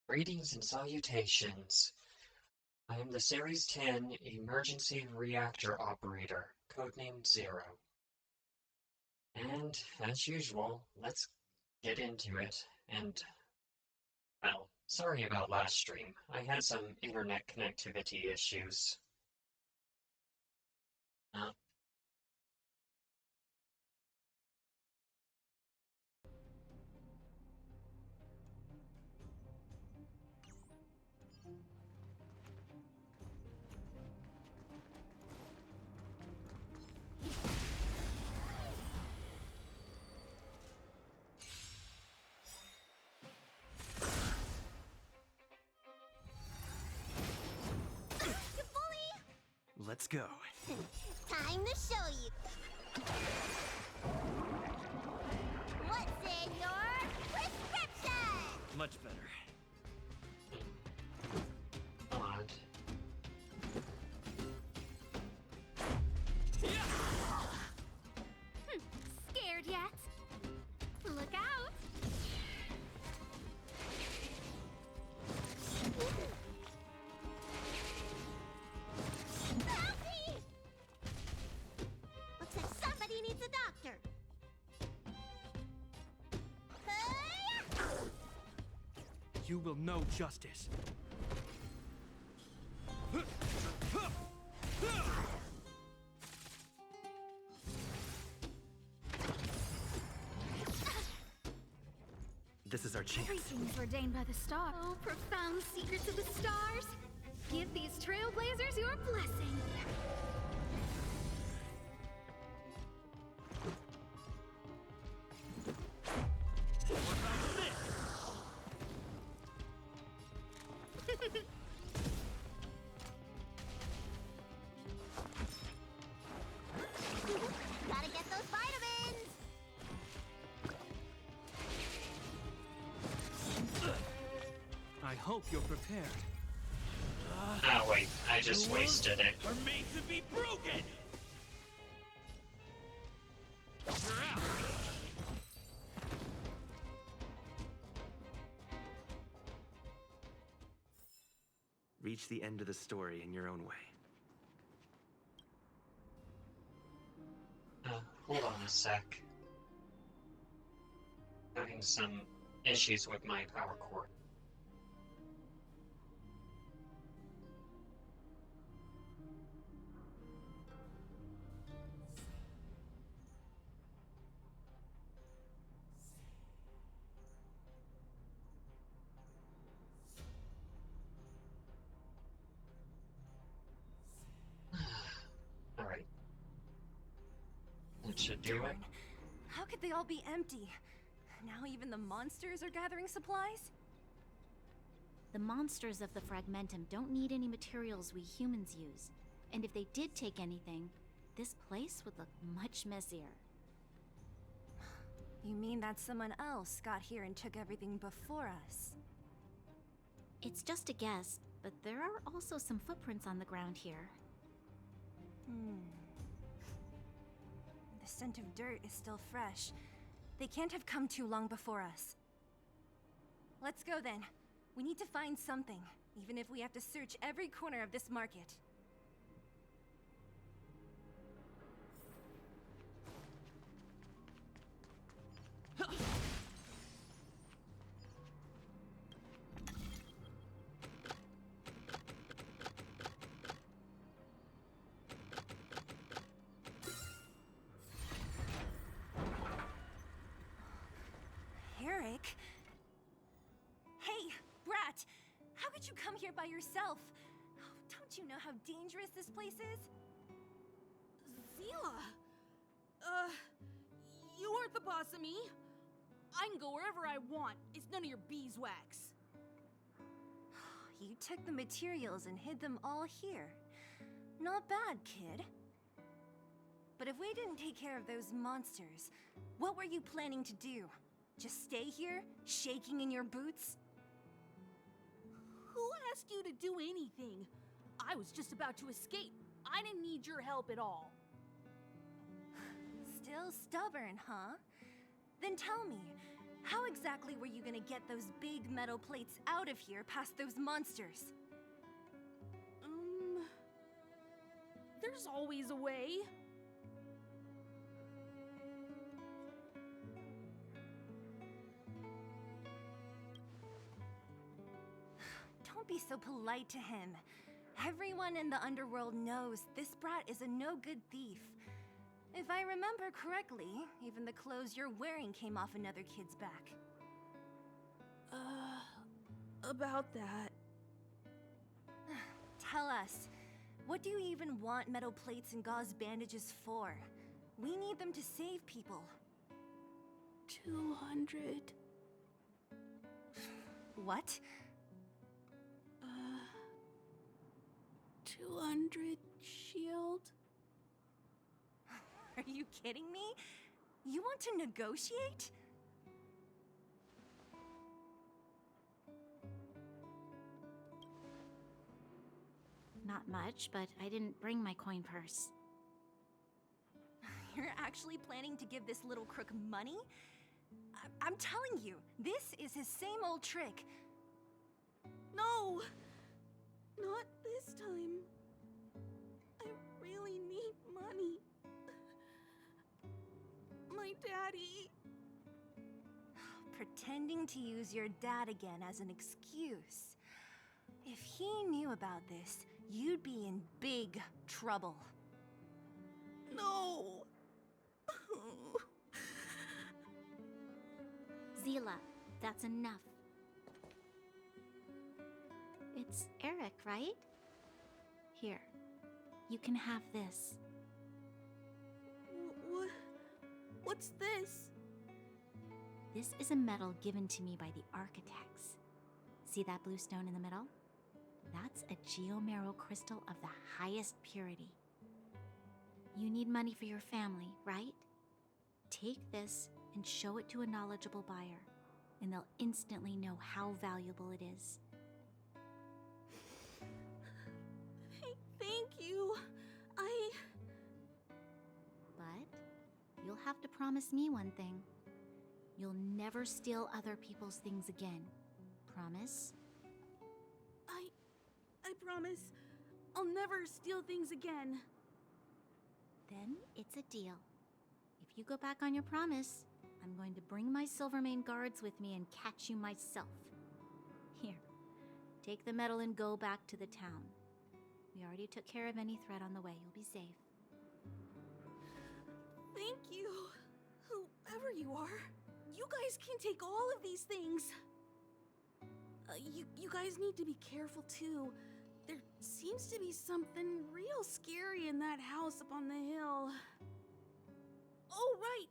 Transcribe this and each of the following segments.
Greetings and salutations. I am the Series 10 Emergency Reactor Operator, codenamed Zero. And, as usual, let's get into it. And, well, sorry about last stream. I had some internet connectivity issues. Uh, Let's go. Time to show you. What's in your prescription? Much better. odd. Scared yet? Look out! Help me! Looks like somebody needs a doctor. You will know justice. This is our chance. Everything's ordained by the star. Oh, profound secrets of the stars. Give these trailblazers your blessing. Gotta get those vitamins. I hope you're prepared. Oh wait, I just wasted it. Are made to be broken. Reach the end of the story in your own way. Hold on a sec. Having some issues with my power cord. Alright. That should do it. Darn. How could they all be empty? Now even the monsters are gathering supplies? The monsters of the Fragmentum don't need any materials we humans use. And if they did take anything, this place would look much messier. You mean that someone else got here and took everything before us? It's just a guess, but there are also some footprints on the ground here. The scent of dirt is still fresh. They can't have come too long before us. Let's go then. We need to find something, even if we have to search every corner of this market. Eric? Hey, Brat! How could you come here by yourself? Oh, don't you know how dangerous this place is? Zila! You aren't the boss of me. I can go wherever I want. It's none of your beeswax. You took the materials and hid them all here. Not bad, kid. But if we didn't take care of those monsters, what were you planning to do? Just stay here, shaking in your boots? Who asked you to do anything? I was just about to escape. I didn't need your help at all. Still stubborn, huh? Then tell me, How exactly were you gonna get those big metal plates out of here past those monsters? There's always a way. Don't be so polite to him. Everyone in the underworld knows this brat is a no-good thief. If I remember correctly, even the clothes you're wearing came off another kid's back. About that. Tell us, what do you even want metal plates and gauze bandages for? We need them to save people. 200. What? 200 shield? Are you kidding me? You want to negotiate? Not much, but I didn't bring my coin purse. You're actually planning to give this little crook money? I'm telling you, this is his same old trick. No! Not this time. I really need money. My daddy. Pretending to use your dad again as an excuse. If he knew about this, you'd be in big trouble. No! Zila, that's enough. It's Eric, right? Here, you can have this. What's this? This is a medal given to me by the architects. See that blue stone in the middle? That's a geomerald crystal of the highest purity. You need money for your family, right? Take this and show it to a knowledgeable buyer, and they'll instantly know how valuable it is. Thank you. But you'll have to promise me one thing. You'll never steal other people's things again. Promise? I promise. I'll never steal things again. Then it's a deal. If you go back on your promise, I'm going to bring my Silvermane guards with me and catch you myself. Here, take the medal and go back to the town. We already took care of any threat on the way. You'll be safe. Thank you. Whoever you are, you guys can take all of these things. You guys need to be careful too. There seems to be something real scary in that house up on the hill. Oh, right.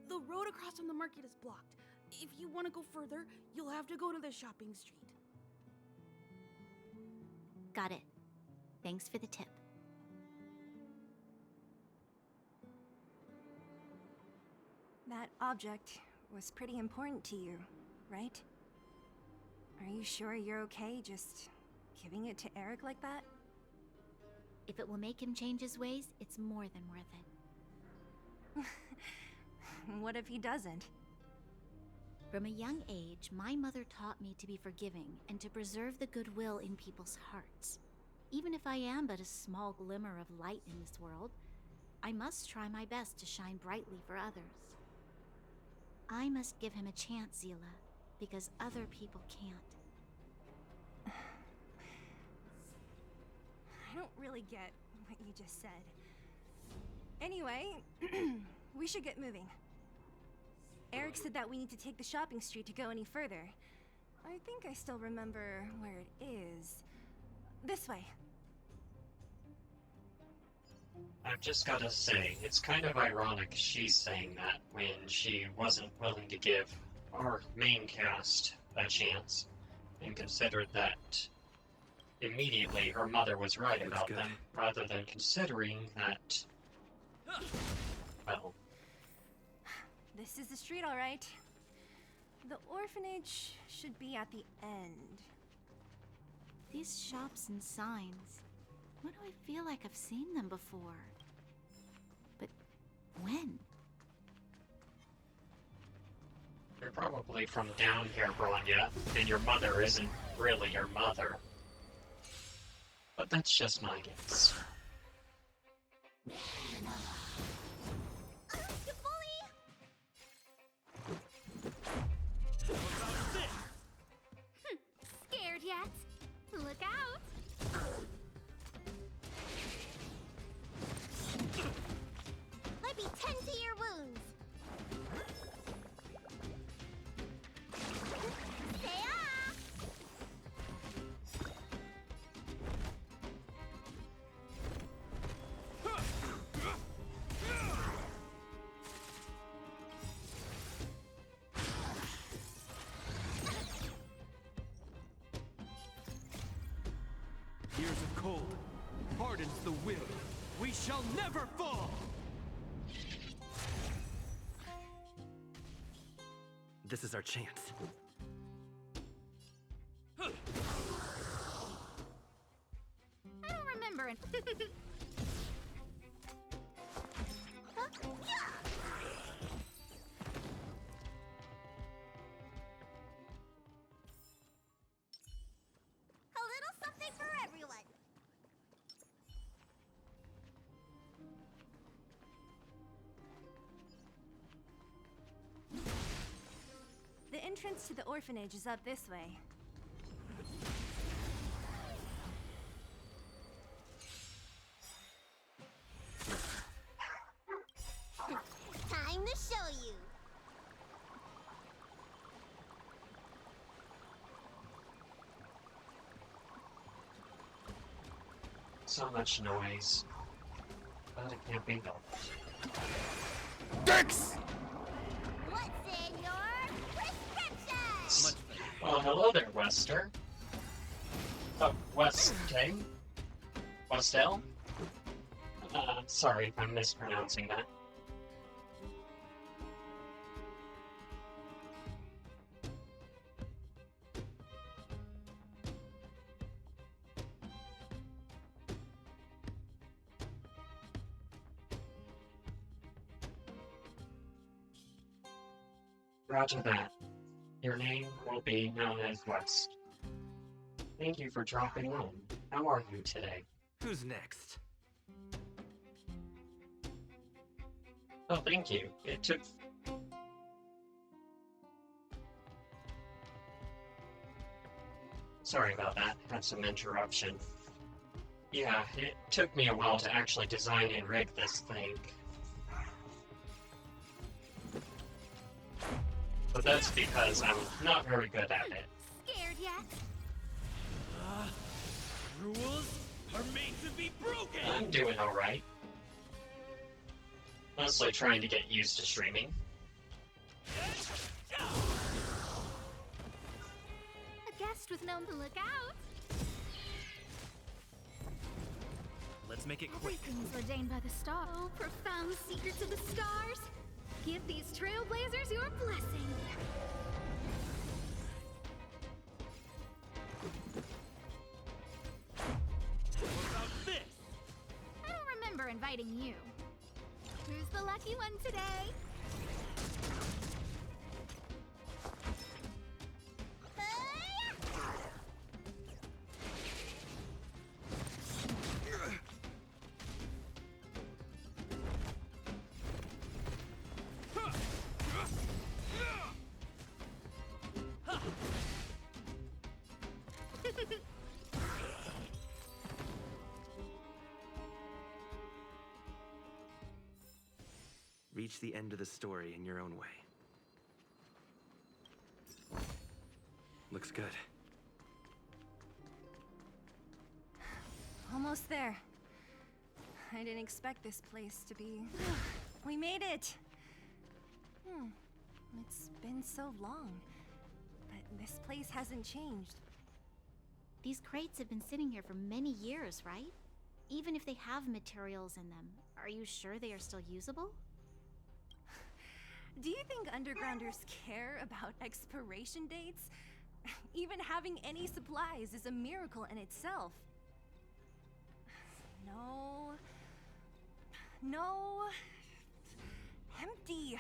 The road across from the market is blocked. If you want to go further, you'll have to go to the shopping street. Got it. Thanks for the tip. That object was pretty important to you, right? Are you sure you're okay just giving it to Eric like that? If it will make him change his ways, it's more than worth it. What if he doesn't? From a young age, my mother taught me to be forgiving and to preserve the goodwill in people's hearts. Even if I am but a small glimmer of light in this world, I must try my best to shine brightly for others. I must give him a chance, Zila, because other people can't. I don't really get what you just said. Anyway, we should get moving. Eric said that we need to take the shopping street to go any further. I think I still remember where it is. This way. I've just gotta say, it's kind of ironic she's saying that when she wasn't willing to give our main cast a chance, and considered that immediately her mother was right Looks about good. them, rather than considering that, well, This is the street, all right. The orphanage should be at the end. These shops and signs, why do I feel like I've seen them before? But when? you're probably from down here, Bronya, and your mother isn't really your mother. But that's just my guess. You bully! Scared yet? Look out! Let me tend to your wounds. Say ah! Years of cold hardens the will. We shall never fall! This is our chance. I don't remember it. A little something for everyone. The entrance to the orphanage is up this way. Time to show you. So much noise. But it can't be helped. Dex! What's in your prescription? Well, hello there, Wester. Westing? Westel? Sorry if I'm mispronouncing that. Roger that. Your name will be known as West. Thank you for dropping in. How are you today? Who's next? Oh, thank you. It took... Sorry about that. Had some interruption. Yeah, it took me a while to actually design and rig this thing. But that's because I'm not very good at it. Scared yet? Rules are made to be broken! I'm doing alright. Mostly trying to get used to streaming. A guest with no look out. Let's make it quick. Everything's ordained by the star. Oh, profound secrets of the stars. Give these trailblazers your blessing. What about this? I don't remember inviting you. Who's the lucky one today? Reach the end of the story in your own way. Looks good. Almost there. I didn't expect this place to be... We made it! It's been so long. But this place hasn't changed. These crates have been sitting here for many years, right? Even if they have materials in them, are you sure they are still usable? Do you think undergrounders care about expiration dates? Even having any supplies is a miracle in itself. No. No. Empty.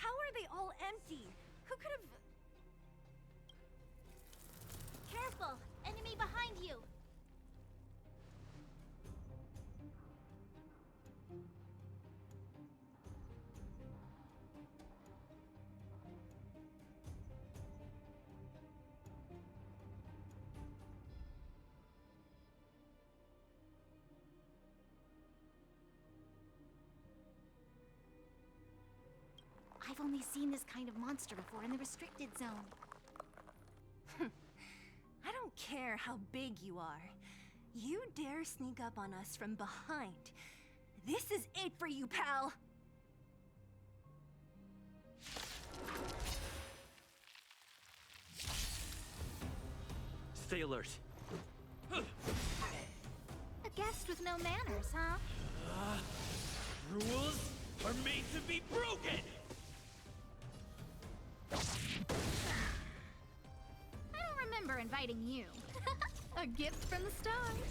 How are they all empty? Who could have... Careful! Enemy behind you! I've only seen this kind of monster before in the restricted zone. I don't care how big you are. You dare sneak up on us from behind. This is it for you, pal! Stay alert. A guest with no manners, huh? Rules are made to be broken! I don't remember inviting you. A gift from the stars.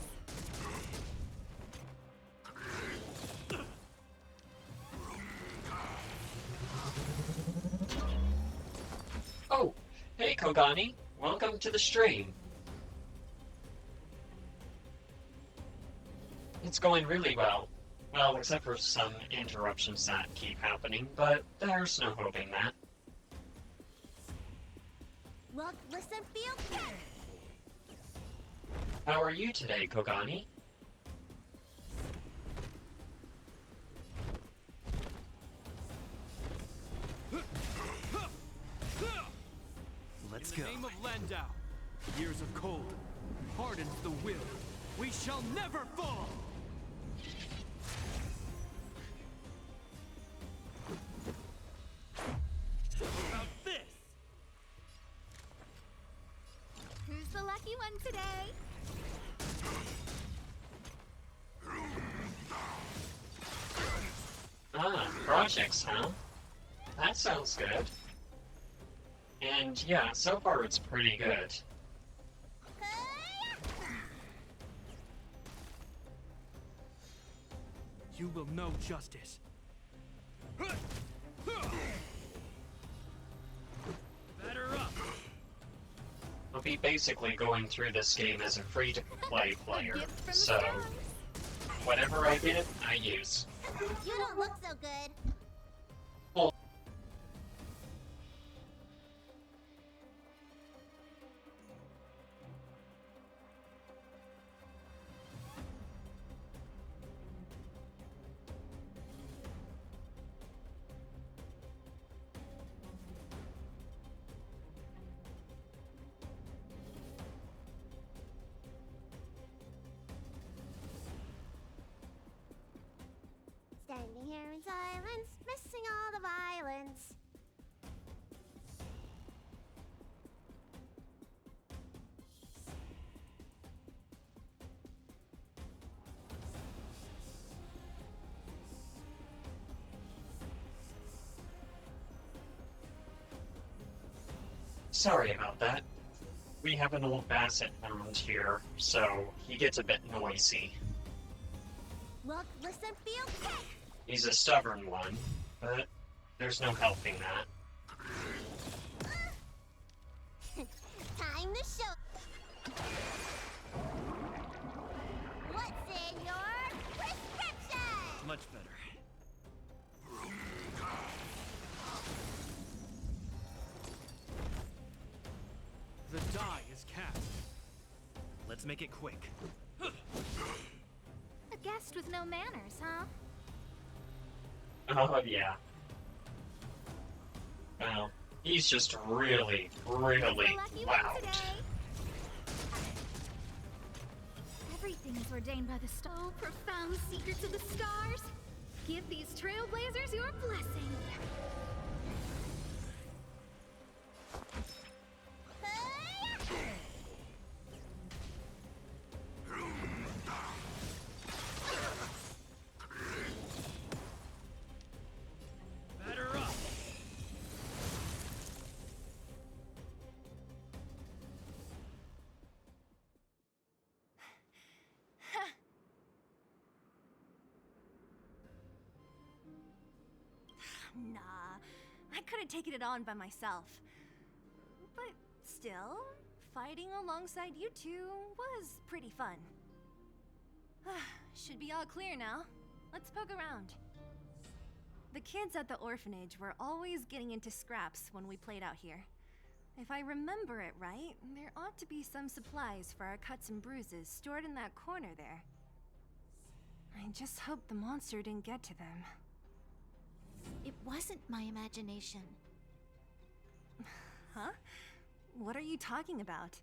Oh, hey Kogani. Welcome to the stream. It's going really well. Well, except for some interruptions that keep happening, but there's no hoping that. Look, listen, feel... How are you today, Kogani? Let's go. In the name of Landau, years of cold hardens the will. We shall never fall! How about this? Who's the lucky one today? Ah, projects, huh? That sounds good. And yeah, so far it's pretty good. You will know justice. Batter up! I'll be basically going through this game as a free-to-play player, Gift from the so stars. whatever I get, I use. You don't look so good. Standing here in silence, missing all the violence. Sorry about that. We have an old basset hound here, so he gets a bit noisy. Look, listen, feel... He's a stubborn one, but there's no helping that. Time to show... What's in your prescription? Much better. The die is cast. Let's make it quick. A guest with no manners, huh? Oh, yeah. Well, he's just really, really The lucky one loud. today. Everything is ordained by the star. Oh, profound secrets of the stars. Give these trailblazers your blessing. Batter up! Nah, could have taken it on by myself. But still, fighting alongside you two was pretty fun. Should be all clear now. Let's poke around. The kids at the orphanage were always getting into scraps when we played out here. If I remember it right, there ought to be some supplies for our cuts and bruises stored in that corner there. I just hope the monster didn't get to them. It wasn't my imagination. Huh? What are you talking about?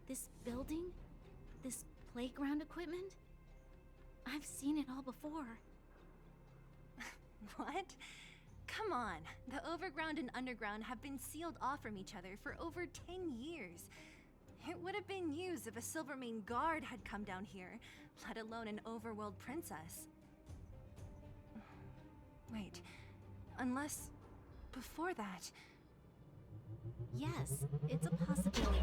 This building? This playground equipment? I've seen it all before. What? Come on. The overground and underground have been sealed off from each other for over 10 years. It would have been used if a Silvermane guard had come down here, let alone an overworld princess. Wait, unless before that... Yes, it's a possibility.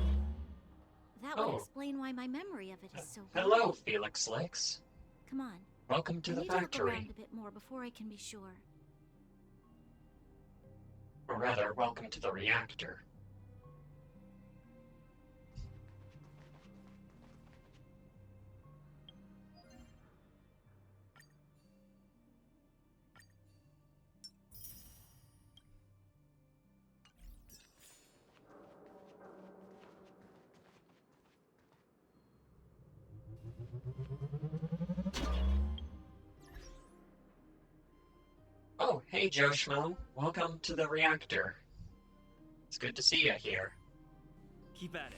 That would Oh. explain why my memory of it is so good. Hello, Felix Licks. Come on. Welcome to I the need to look factory. around a bit more before I can be sure. Or rather, welcome to the reactor. Oh, hey Joe Schmo. Welcome to the reactor. It's good to see you here. Keep at it.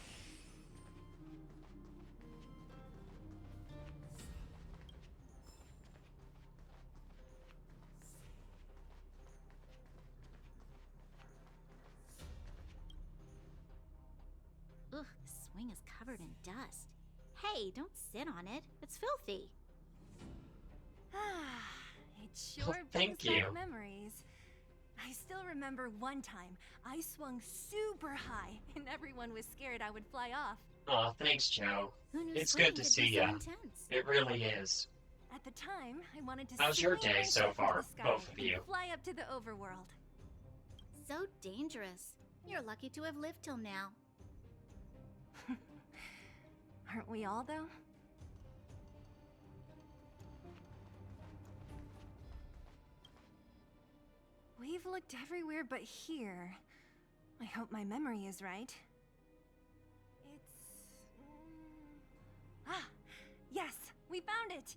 Ugh, the swing is covered in dust. Hey, don't sit on it. It's filthy. It sure Thank brings you. back memories. I still remember one time I swung super high and everyone was scared I would fly off. Aw, thanks, Joe. Who knew It's swinging good to could see be so ya. intense? It really is. At the time, I wanted to How's your swing day so myself into far, the sky both of and you? fly up to the overworld. So dangerous. You're lucky to have lived till now. Aren't we all, though? We've looked everywhere but here. I hope my memory is right. It's... Ah! Yes! We found it!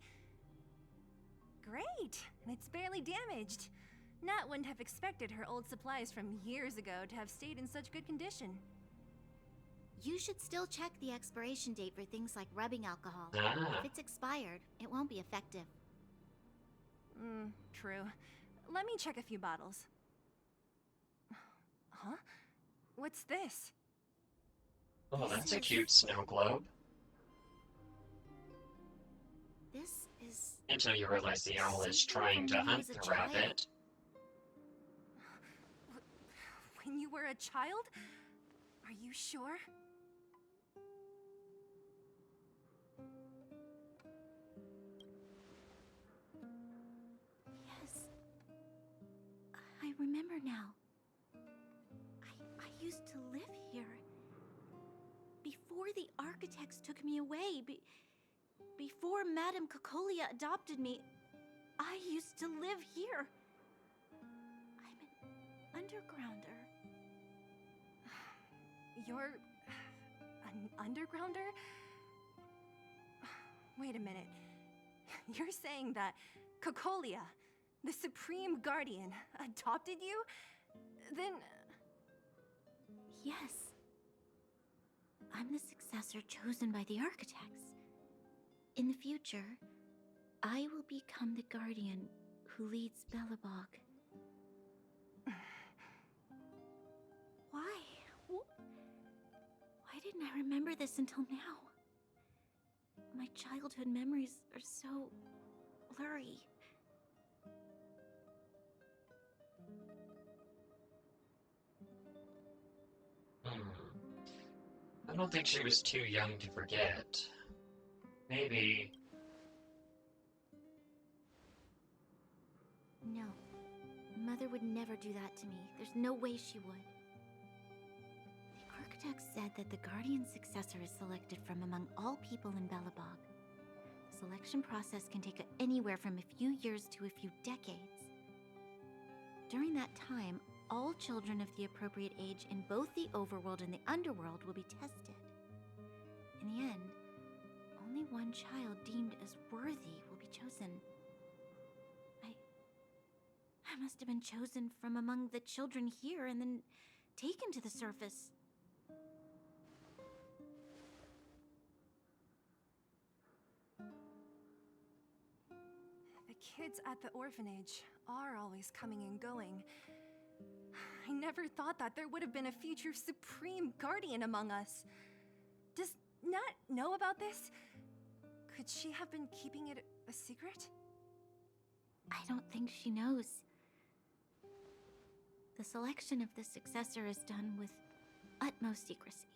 Great! And it's barely damaged. Nat wouldn't have expected her old supplies from years ago to have stayed in such good condition. You should still check the expiration date for things like rubbing alcohol. Ah, If it's expired, it won't be effective. True. Let me check a few bottles. Huh? What's this? oh, that's a cute snow globe. This is... Until you realize the owl is Something trying to from when I hunt was a the child. rabbit. When you were a child? Are you sure? Yes. I remember now. I used to live here. Before the architects took me away, before Madame Cocolia adopted me, I used to live here. I'm an undergrounder. You're... an undergrounder? Wait a minute. You're saying that Cocolia, the Supreme Guardian, adopted you? Then... Yes. I'm the successor chosen by the architects. In the future, I will become the guardian who leads Belobog. Why? Why didn't I remember this until now? My childhood memories are so blurry. I don't think she was too young to forget. Maybe... No. Mother would never do that to me. There's no way she would. The architect said that the guardian successor is selected from among all people in Belobog. The selection process can take anywhere from a few years to a few decades. During that time, all children of the appropriate age in both the overworld and the underworld will be tested. In the end, only one child deemed as worthy will be chosen. I must have been chosen from among the children here and then taken to the surface. The kids at the orphanage are always coming and going. I never thought that there would have been a future Supreme Guardian among us. Does Nat know about this? Could she have been keeping it a secret? I don't think she knows. The selection of the successor is done with utmost secrecy.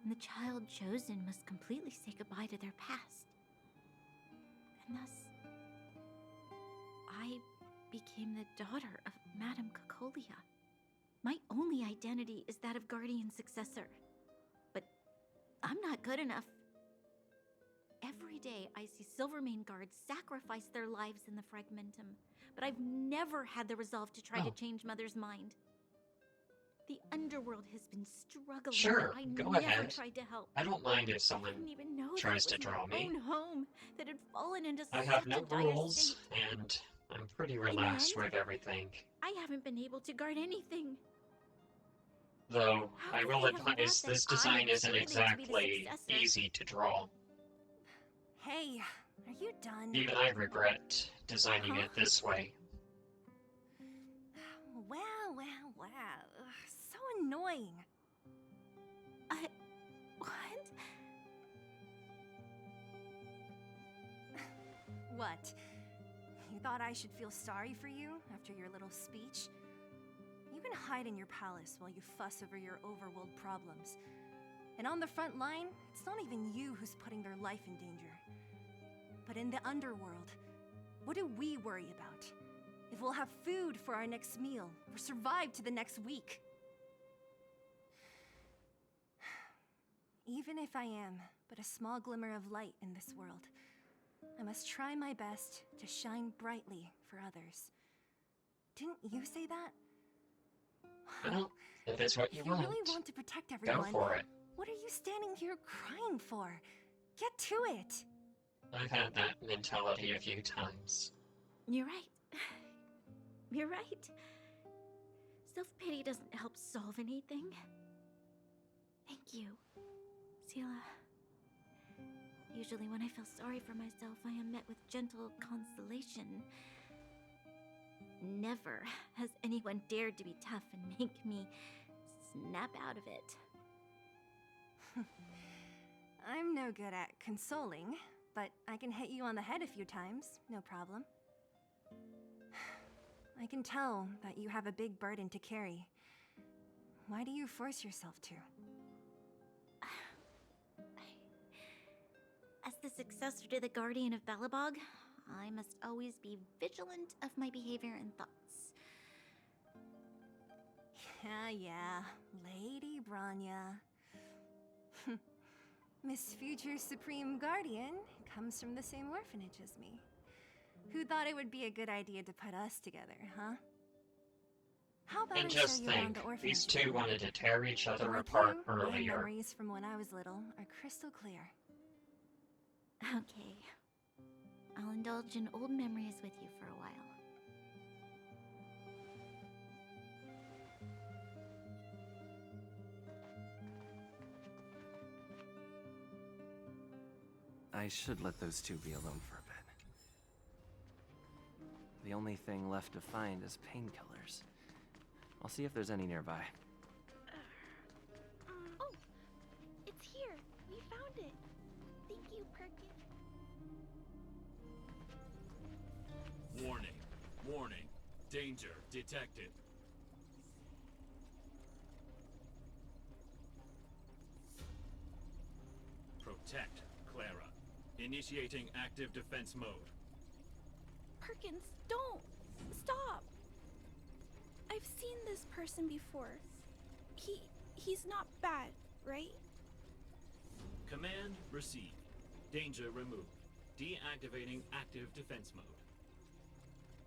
And the child chosen must completely say goodbye to their past. And thus, I became the daughter of Madame Cocolia. My only identity is that of guardian successor. But I'm not good enough. Every day I see Silvermane guards sacrifice their lives in the Fragmentum, but I've never had the resolve to try to change Mother's mind. The underworld has been struggling. Sure, I go never ahead. tried to help. I don't mind if I someone didn't even know tries that to it was draw my me. own home that had fallen into I such have a no dire rules, state. and I'm pretty the relaxed end, with everything. I haven't been able to guard anything. Though, How I could will they have thought advise that this I design was isn't worthy to be the exactly successor? easy to draw. Hey, are you done? Even I regret designing it this way. Wow. Ugh, so annoying. What? What? You thought I should feel sorry for you after your little speech? You can hide in your palace while you fuss over your overworld problems. And on the front line, it's not even you who's putting their life in danger. But in the underworld, what do we worry about? If we'll have food for our next meal, or survive to the next week. Even if I am but a small glimmer of light in this world, I must try my best to shine brightly for others. Didn't you say that? Well, if it's what you If you want, really want to protect go everyone, for it. what are you standing here crying for? Get to it! I've had that mentality a few times. You're right. You're right. Self-pity doesn't help solve anything. Thank you, Sela. Usually when I feel sorry for myself, I am met with gentle consolation. Never has anyone dared to be tough and make me snap out of it. I'm no good at consoling, but I can hit you on the head a few times, no problem. I can tell that you have a big burden to carry. Why do you force yourself to? As the successor to the Guardian of Belobog, I must always be vigilant of my behavior and thoughts. Yeah, Lady Branya. Miss Future Supreme Guardian comes from the same orphanage as me. Who thought it would be a good idea to put us together, huh? How about And I just show you around think, the orphanage? these two wanted to tear each other Like apart you, my earlier. memories from when I was little are crystal clear. Okay. I'll indulge in old memories with you for a while. I should let those two be alone for a bit. The only thing left to find is painkillers. I'll see if there's any nearby. Oh, it's here. We found it. Thank you, Perkin. Warning. Warning. Danger detected. Protect, Clara. Initiating active defense mode. Perkins, don't! Stop! I've seen this person before. He's not bad, right? Command received. Danger removed. Deactivating active defense mode.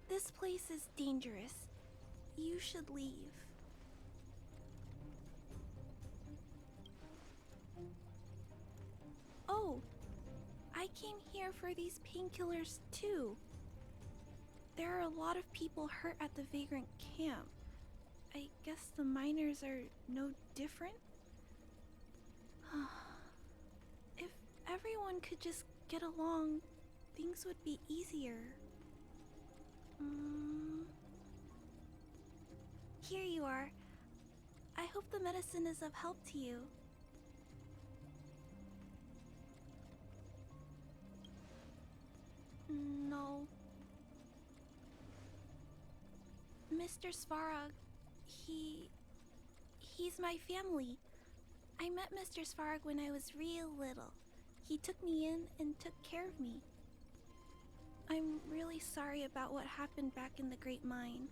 This place is dangerous. You should leave. Oh, I came here for these painkillers too. There are a lot of people hurt at the Vagrant camp. I guess the miners are no different? If everyone could just get along, things would be easier. Here you are. I hope the medicine is of help to you. No. Mr. Svarog, he's my family. I met Mr. Svarog when I was real little. He took me in and took care of me. I'm really sorry about what happened back in the Great Mine.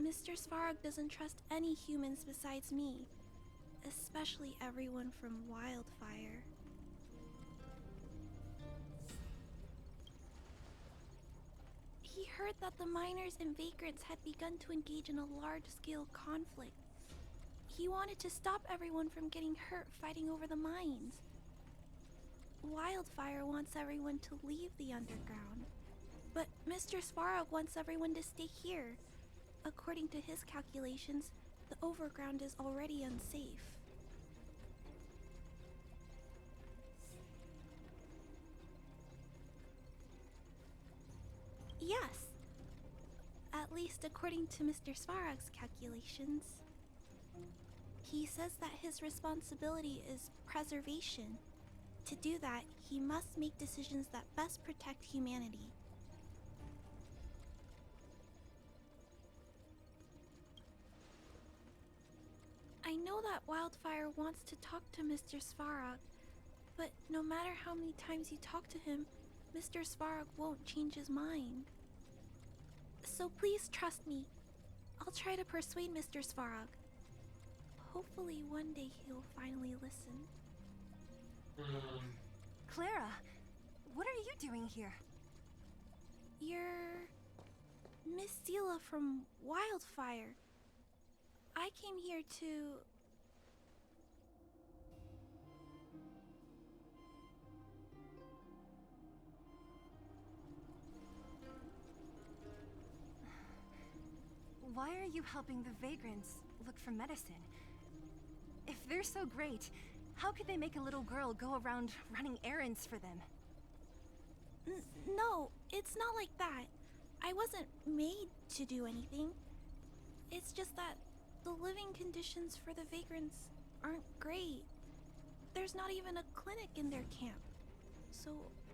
Mr. Svarog doesn't trust any humans besides me, especially everyone from Wildfire. He heard that the miners and vagrants had begun to engage in a large-scale conflict. He wanted to stop everyone from getting hurt fighting over the mines. Wildfire wants everyone to leave the underground, but Mr. Svarog wants everyone to stay here. According to his calculations, the overground is already unsafe. Yes. At least according to Mr. Svarog's calculations. He says that his responsibility is preservation. To do that, he must make decisions that best protect humanity. I know that Wildfire wants to talk to Mr. Svarog, but no matter how many times you talk to him, Mr. Svarog won't change his mind. So please trust me. I'll try to persuade Mr. Svarog. Hopefully one day he'll finally listen. Clara, what are you doing here? You're Miss Sela from Wildfire. I came here to... Why are you helping the vagrants look for medicine? If they're so great, how could they make a little girl go around running errands for them? No, it's not like that. I wasn't made to do anything. It's just that the living conditions for the vagrants aren't great. There's not even a clinic in their camp. So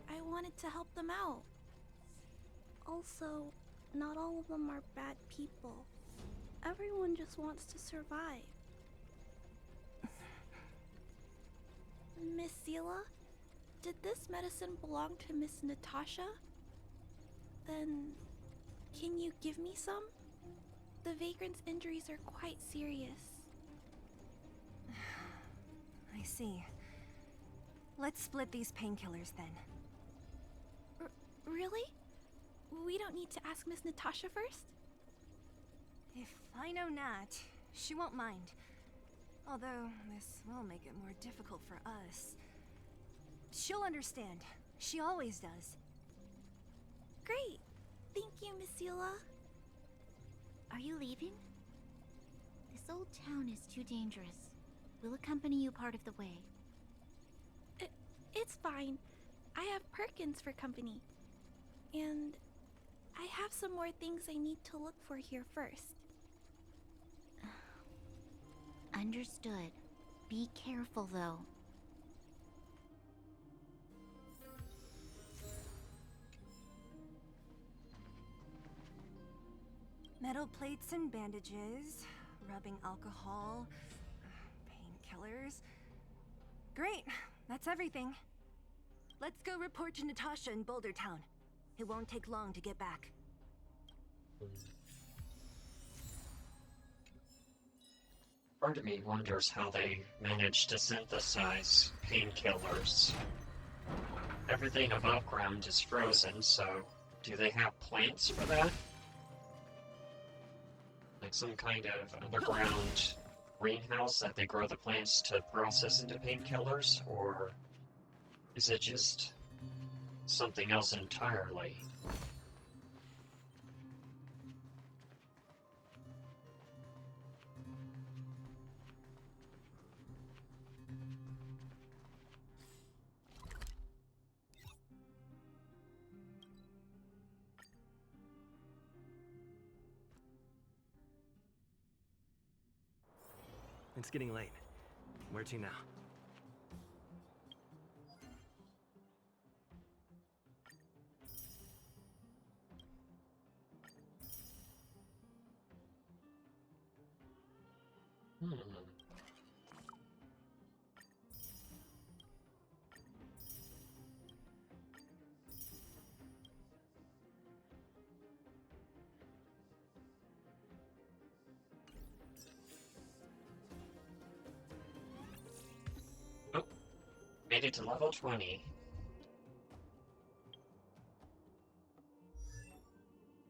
I wanted to help them out. Also, not all of them are bad people. Everyone just wants to survive. Miss Sela, did this medicine belong to Miss Natasha? Then, can you give me some? The vagrant's injuries are quite serious. I see. Let's split these painkillers then. Really? We don't need to ask Miss Natasha first? If I know Nat, she won't mind. Although, this will make it more difficult for us. She'll understand. She always does. Great! Thank you, Miss Sela. Are you leaving? This old town is too dangerous. We'll accompany you part of the way. It's fine. I have Perkins for company. And I have some more things I need to look for here first. Understood. Be careful, though. Metal plates and bandages, rubbing alcohol, painkillers. Great, that's everything. Let's go report to Natasha in Boulder Town. It won't take long to get back. Part of me wonders how they managed to synthesize painkillers. Everything above ground is frozen, so do they have plants for that? Like some kind of underground greenhouse that they grow the plants to process into painkillers? Or is it just something else entirely? It's getting late. Where to now? Hmm. Oh, made it to level 20.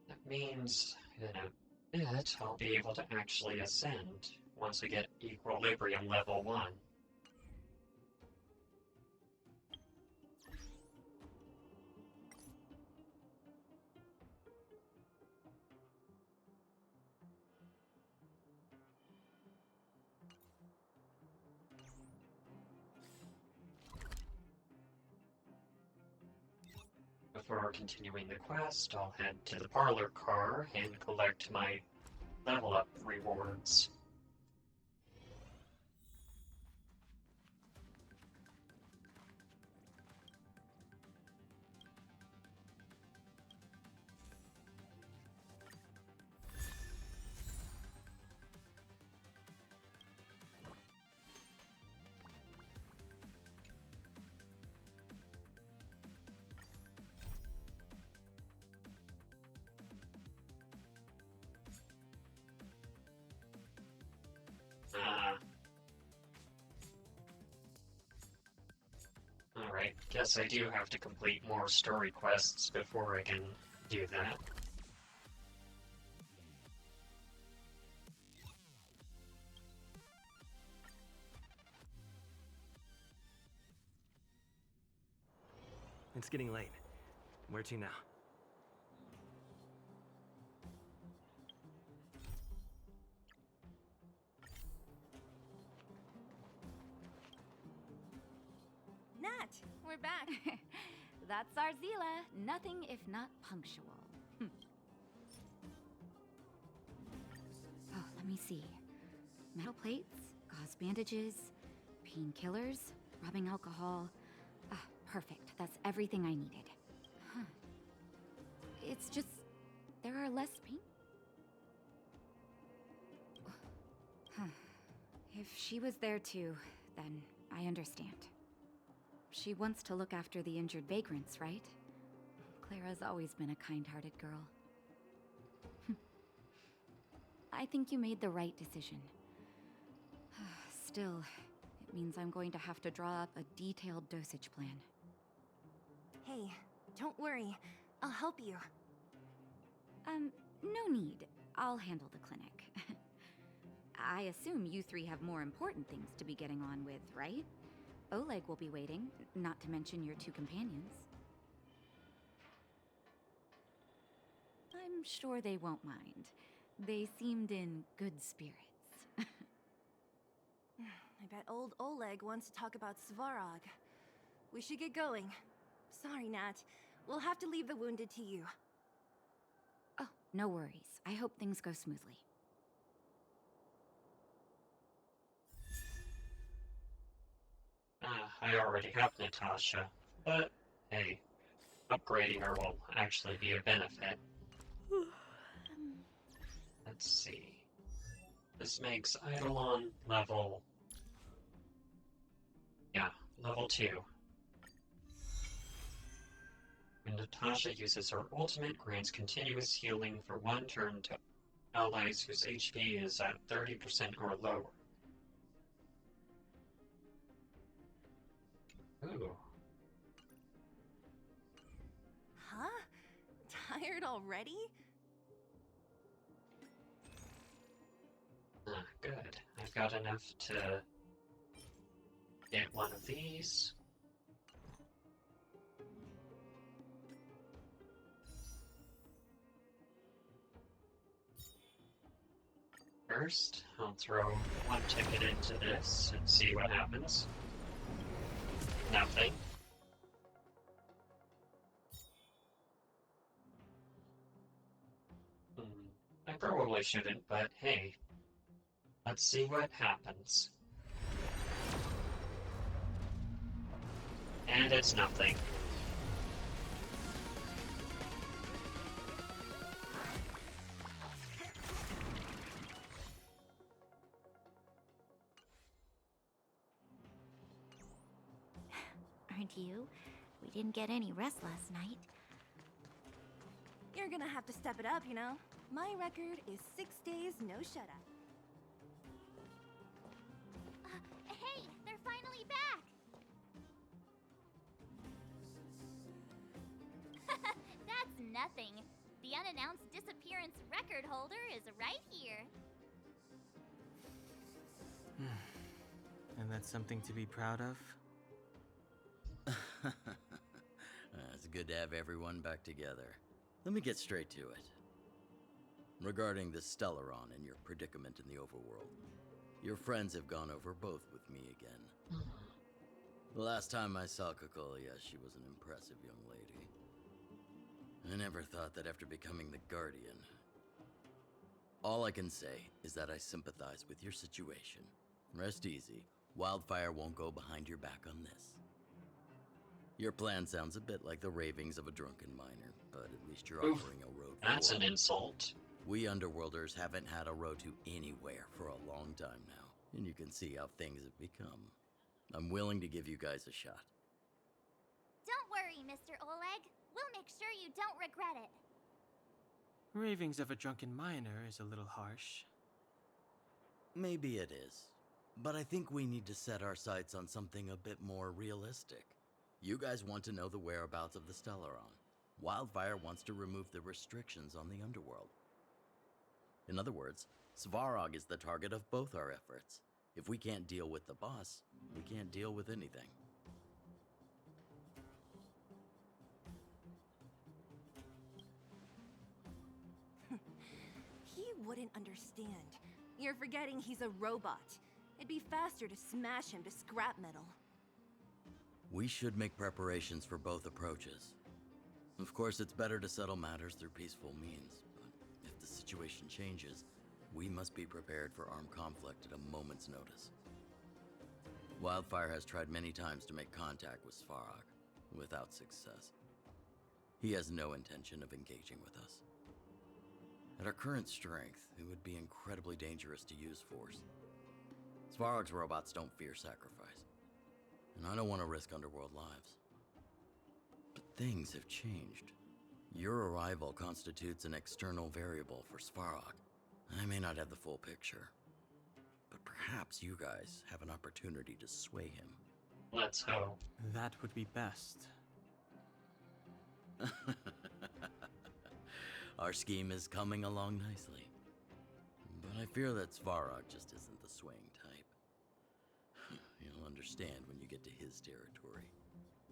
That means in a bit I'll be able to actually ascend once we get equilibrium level 1. Before continuing the quest, I'll head to the parlor car and collect my level up rewards. Alright, guess I do have to complete more story quests before I can do that. It's getting late. Where to now? Nat, we're back. That's Arzila. Nothing if not punctual. Oh, let me see. Metal plates, gauze bandages, painkillers, rubbing alcohol. Ah, perfect. That's everything I needed. Huh. It's just there are less pain. Huh. If she was there too, then I understand. She wants to look after the injured vagrants, right? Clara's always been a kind-hearted girl. I think you made the right decision. Still, it means I'm going to have to draw up a detailed dosage plan. Hey, don't worry. I'll help you. No need. I'll handle the clinic. I assume you three have more important things to be getting on with, right? Oleg will be waiting, not to mention your two companions. I'm sure they won't mind. They seemed in good spirits. I bet old Oleg wants to talk about Svarog. We should get going. Sorry, Nat. We'll have to leave the wounded to you. Oh, no worries. I hope things go smoothly. I already have Natasha, but hey, upgrading her will actually be a benefit. Let's see. This makes Eidolon level... yeah, level 2. When Natasha uses her ultimate, grants continuous healing for 1 turn to allies whose HP is at 30% or lower. Ooh. Huh? Tired already? Good. I've got enough to get one of these. First, I'll throw one ticket into this and see what happens. Nothing. I probably shouldn't, but hey, let's see what happens. And it's nothing. Aren't you? We didn't get any rest last night. You're gonna have to step it up, you know? My record is 6 days no shut-up. Hey, they're finally back! That's nothing. The unannounced disappearance record holder is right here. And that's something to be proud of? It's good to have everyone back together. Let me get straight to it. Regarding the Stellaron and your predicament in the overworld, your friends have gone over both with me again. The last time I saw Kokolia, she was an impressive young lady. I never thought that after becoming the Guardian. All I can say is that I sympathize with your situation. Rest easy. Wildfire won't go behind your back on this. Your plan sounds a bit like the ravings of a drunken miner, but at least you're Oof, offering a road That's an forward. insult. We Underworlders haven't had a road to anywhere for a long time now, and you can see how things have become. I'm willing to give you guys a shot. Don't worry, Mr. Oleg. We'll make sure you don't regret it. Ravings of a drunken miner is a little harsh. Maybe it is, but I think we need to set our sights on something a bit more realistic. You guys want to know the whereabouts of the Stellaron. Wildfire wants to remove the restrictions on the Underworld. In other words, Svarog is the target of both our efforts. If we can't deal with the boss, we can't deal with anything. He wouldn't understand. You're forgetting he's a robot. It'd be faster to smash him to scrap metal. We should make preparations for both approaches. Of course, it's better to settle matters through peaceful means, but if the situation changes, we must be prepared for armed conflict at a moment's notice. Wildfire has tried many times to make contact with Svarog, without success. He has no intention of engaging with us. At our current strength, it would be incredibly dangerous to use force. Svarog's robots don't fear sacrifice, and I don't want to risk Underworld lives. But things have changed. Your arrival constitutes an external variable for Svarog. I may not have the full picture, but perhaps you guys have an opportunity to sway him. Let's hope. That would be best. Our scheme is coming along nicely. But I fear that Svarog just isn't the swaying type. You'll understand when you get to his territory.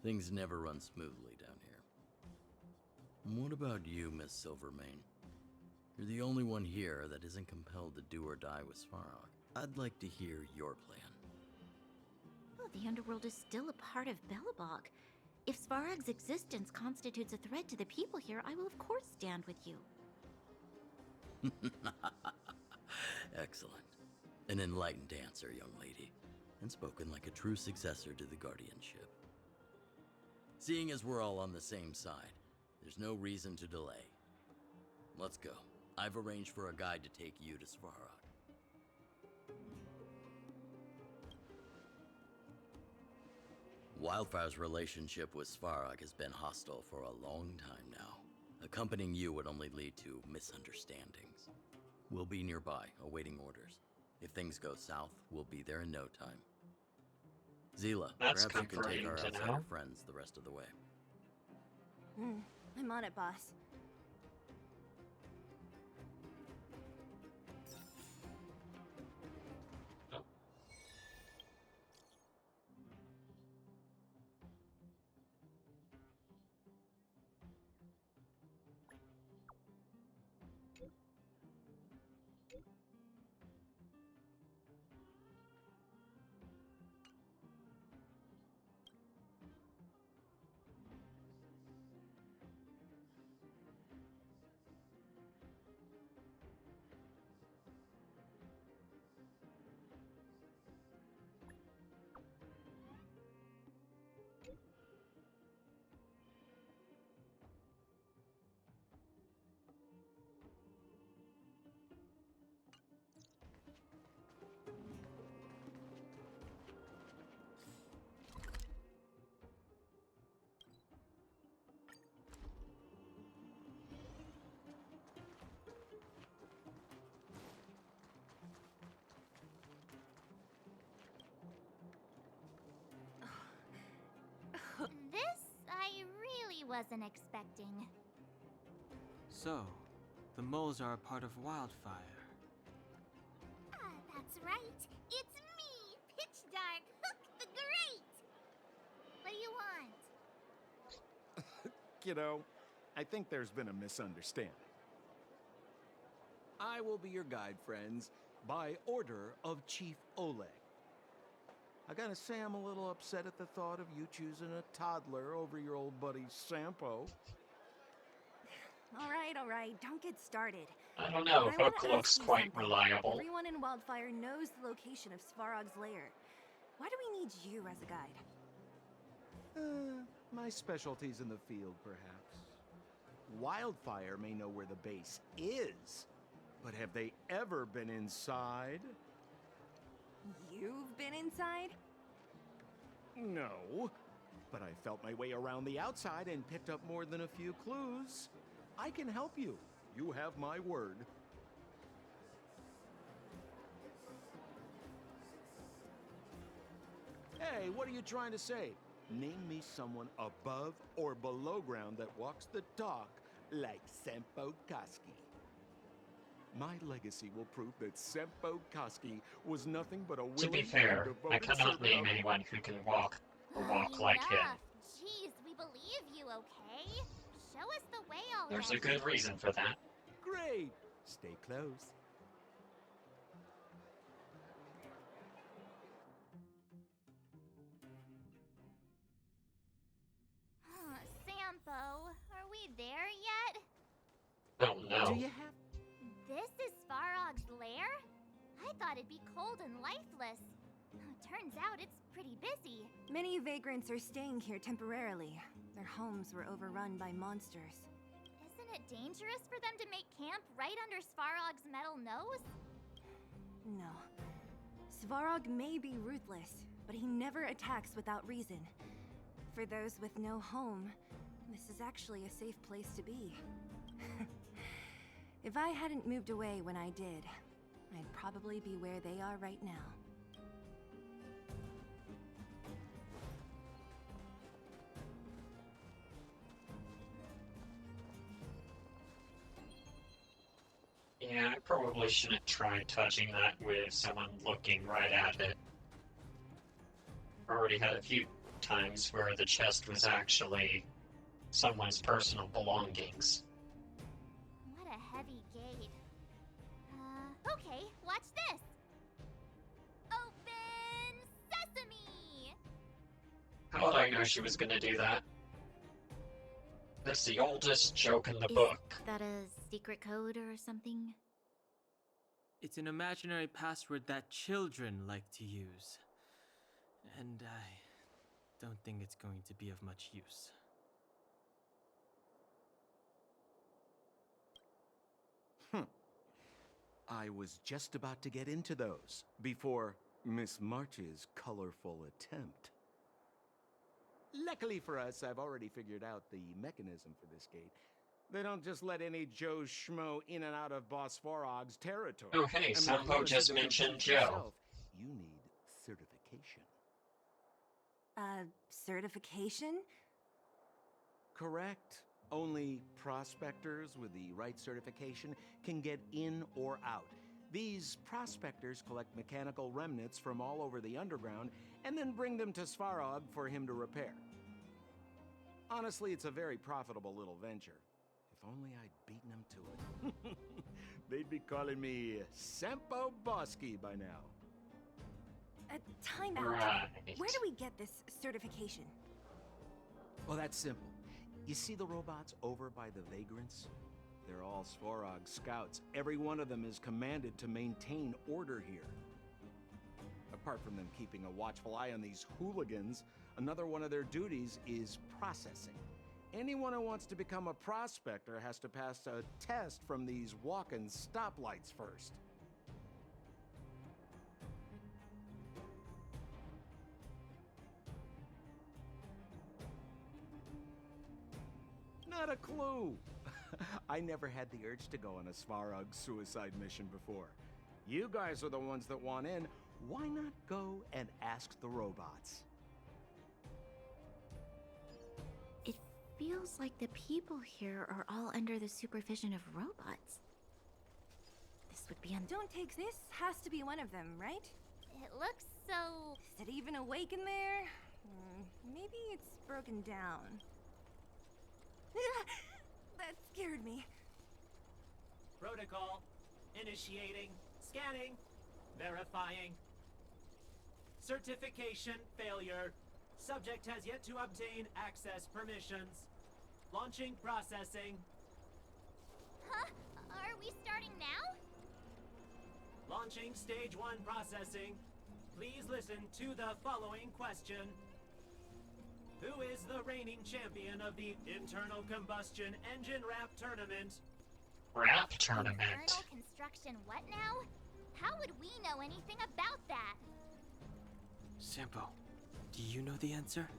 Things never run smoothly down here. What about you, Miss Silvermane? You're the only one here that isn't compelled to do or die with Svarog. I'd like to hear your plan. Well, the underworld is still a part of Belobog. If Svarog's existence constitutes a threat to the people here, I will of course stand with you. Excellent. An enlightened answer, young lady, and spoken like a true successor to the guardianship. Seeing as we're all on the same side, there's no reason to delay. Let's go. I've arranged for a guide to take you to Svarog. Wildfire's relationship with Svarog has been hostile for a long time now. Accompanying you would only lead to misunderstandings. We'll be nearby, awaiting orders. If things go south, we'll be there in no time. Zila, That's perhaps you can take comforting our to outsider know. friends the rest of the way. I'm on it, boss. Oh, This I really wasn't expecting. So, the moles are a part of Wildfire. That's right. It's me, Pitch Dark Hook the Great. What do you want? Kiddo, I think there's been a misunderstanding. I will be your guide, friends, by order of Chief Oleg. I gotta say, I'm a little upset at the thought of you choosing a toddler over your old buddy Sampo. All right, don't get started. I don't know. But I Hook wanna looks ask you quite something. reliable. Everyone in Wildfire knows the location of Svarog's lair. Why do we need you as a guide? My specialty's in the field, perhaps. Wildfire may know where the base is, but have they ever been inside? You've been inside? No, but I felt my way around the outside and picked up more than a few clues. I can help you. You have my word. Hey, what are you trying to say? Name me someone above or below ground that walks the talk like Sempo Koski. My legacy will prove that Sempo Koski was nothing but a willing To be and fair, I devoted cannot servant name of... anyone who can walk a walk like him. Enough. Jeez, we believe you, okay? Show us the way already. There's a good reason for that. Great! Stay close. Sampo, are we there yet? Oh Do no. you have... This is Svarog's lair? I thought it'd be cold and lifeless. Turns out it's pretty busy. Many vagrants are staying here temporarily. Their homes were overrun by monsters. Isn't it dangerous for them to make camp right under Svarog's metal nose? No. Svarog may be ruthless, but he never attacks without reason. For those with no home, this is actually a safe place to be. If I hadn't moved away when I did, I'd probably be where they are right now. Yeah, I probably shouldn't try touching that with someone looking right at it. Already had a few times where the chest was actually someone's personal belongings. What a heavy gate. Okay, watch this. Open sesame! How would I know she was gonna do that? That's the oldest joke in the Is book. that a secret code or something? It's an imaginary password that children like to use. And I don't think it's going to be of much use. I was just about to get into those before Miss March's colorful attempt. Luckily for us, I've already figured out the mechanism for this gate. They don't just let any Joe Schmo in and out of Boss Farog's territory. Oh hey, And Sampo before just you mentioned defeat Joe. yourself, you need certification. Certification? Correct. Only prospectors with the right certification can get in or out. These prospectors collect mechanical remnants from all over the underground and then bring them to Svarog for him to repair. Honestly, it's a very profitable little venture. If only I'd beaten them to it. They'd be calling me Sempo Bosky by now. Time out. Right. Where do we get this certification? Well, that's simple. You see the robots over by the Vagrants? They're all Svarog scouts. Every one of them is commanded to maintain order here. Apart from them keeping a watchful eye on these hooligans, another one of their duties is processing. Anyone who wants to become a prospector has to pass a test from these walk-in stoplights first. Not a clue. I never had the urge to go on a Svarog suicide mission before. You guys are the ones that want in. Why not go and ask the robots? It feels like the people here are all under the supervision of robots. This would be Don't take this. Has to be one of them, right? It looks so... Is it even awake in there? Maybe it's broken down. That scared me. Protocol. Initiating. Scanning. Verifying. Certification failure. Subject has yet to obtain access permissions. Launching processing. Huh? Are we starting now? Launching stage 1 processing. Please listen to the following question. Who is the reigning champion of the Internal Combustion Engine Rap Tournament? Rap tournament. Internal construction what now? How would we know anything about that? Sampo, do you know the answer?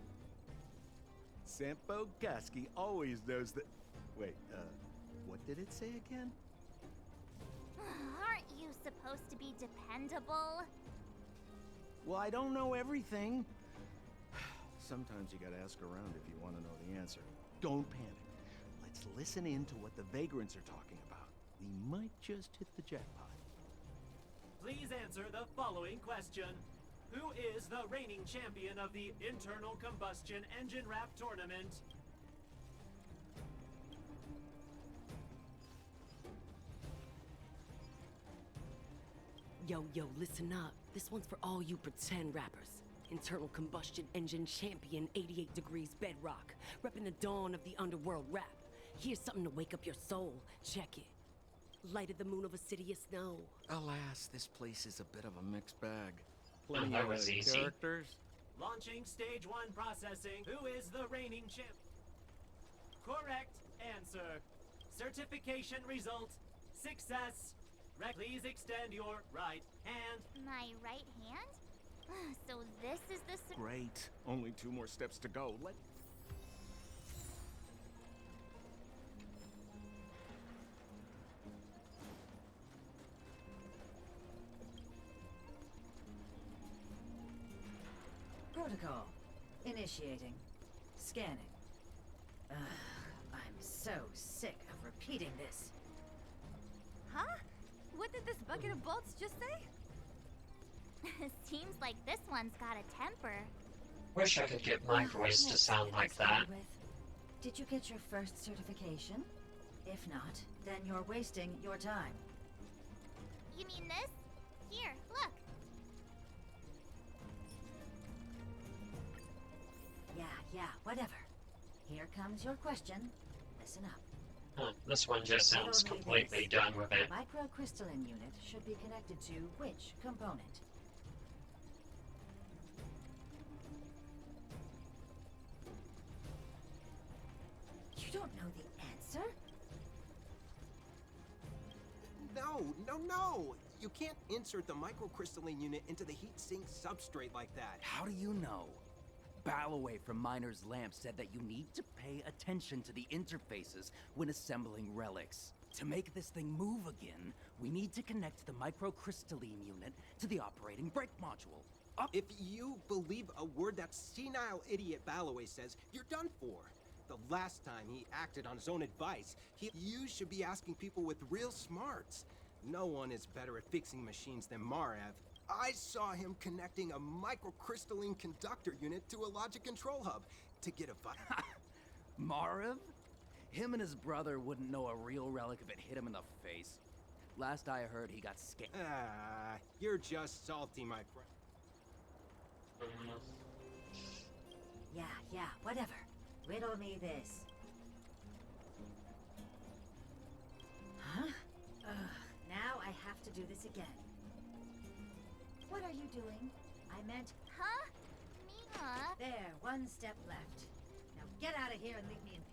Sempo Kasky always knows that... Wait, what did it say again? Aren't you supposed to be dependable? Well, I don't know everything. Sometimes you gotta ask around if you want to know the answer. Don't panic. Let's listen in to what the Vagrants are talking about. We might just hit the jackpot. Please answer the following question. Who is the reigning champion of the Internal Combustion Engine Rap Tournament? Yo, listen up. This one's for all you pretend rappers. Internal Combustion Engine Champion, 88 Degrees Bedrock. Reppin' the dawn of the underworld rap. Here's something to wake up your soul. Check it. Light of the moon of a city of snow. Alas, this place is a bit of a mixed bag. That was easy. Characters. Launching stage 1 processing. Who is the reigning champ? Correct answer. Certification result. Success. Please extend your right hand. My right hand? So this is the... Great. Only 2 more steps to go. Protocol. Initiating. Scanning. I'm so sick of repeating this. Huh? What did this bucket of bolts just say? Seems like this one's got a temper. Wish I could get my voice to sound like that. Did you get your first certification? If not, then you're wasting your time. You mean this? Here, look. Yeah, whatever. Here comes your question. Listen up. Huh, this one just sounds completely done with it. The microcrystalline unit should be connected to which component? You don't know the answer? No! You can't insert the microcrystalline unit into the heat sink substrate like that. How do you know? Balloway from Miner's Lamp said that you need to pay attention to the interfaces when assembling relics. To make this thing move again, we need to connect the microcrystalline unit to the operating brake module. up. If you believe a word that senile idiot Balloway says, you're done for. The last time he acted on his own advice, you should be asking people with real smarts. No one is better at fixing machines than Marev. I saw him connecting a microcrystalline conductor unit to a logic control hub to get a Marv? Him and his brother wouldn't know a real relic if it hit him in the face. Last I heard, he got scared. You're just salty, my friend. Yeah, whatever. Riddle me this. Huh? Now I have to do this again. What are you doing? I meant... Huh? Me? Huh? There, one step left. Now get out of here and leave me in peace.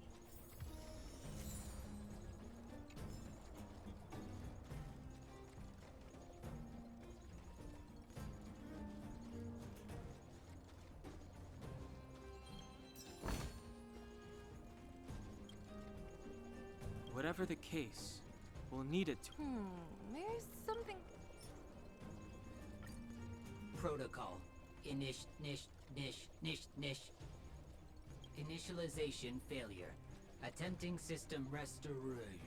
Whatever the case, we'll need it to. There's something. Protocol. Initialization failure. Attempting system restoration.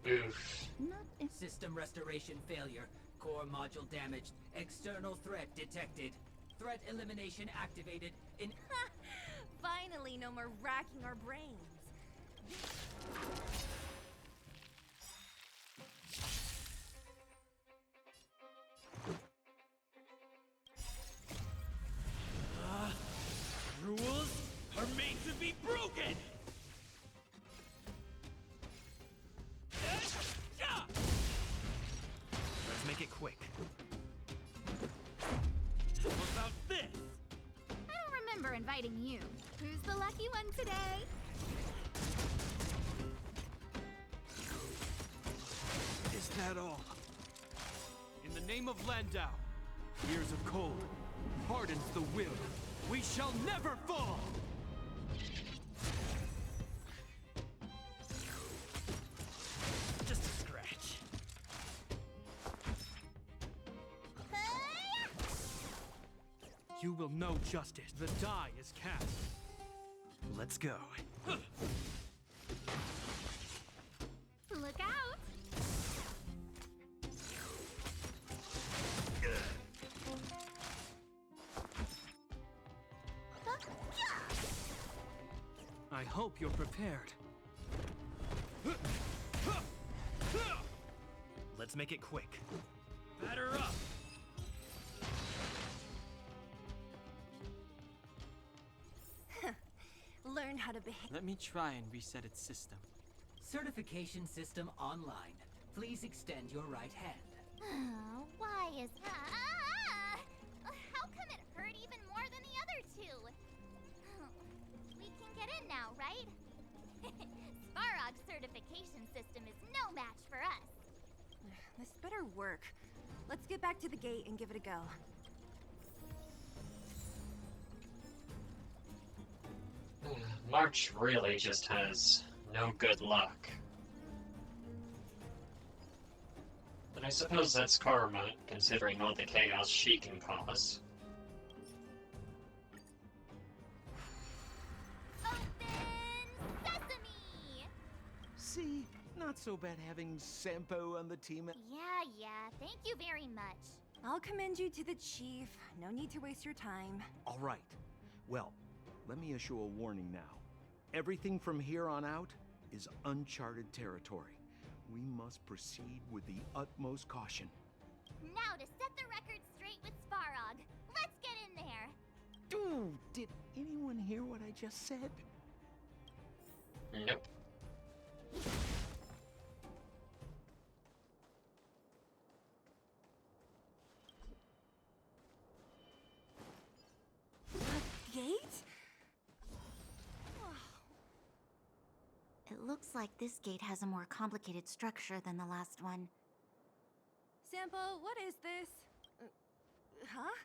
Oof. System restoration failure. Core module damaged. External threat detected. Threat elimination activated. Finally, no more racking our brains. Rules are made to be broken! Let's make it quick. How about this? I don't remember inviting you. Who's the lucky one today? Is that all? In the name of Landau, years of cold hardens the will. We shall never fall! Just a scratch. You will know justice. The die is cast. Let's go. Look out! I hope you're prepared. Let's make it quick. Batter up! Learn how to behave. Let me try and reset its system. Certification system online. Please extend your right hand. Why is how come it hurt even more than the other two? We can get in now, right? Svarog's certification system is no match for us. This better work. Let's get back to the gate and give it a go. March really just has no good luck. But I suppose that's karma, considering all the chaos she can cause. Sesame! See? Not so bad having Sampo on the team. Yeah, thank you very much. I'll commend you to the chief. No need to waste your time. All right. Well, let me issue a warning now. Everything from here on out is uncharted territory. We must proceed with the utmost caution. Now to set the record straight with Svarog. Let's get in there. Dude, did anyone hear what I just said? Nope. Gate? It looks like this gate has a more complicated structure than the last one. Sampo, what is this? Huh?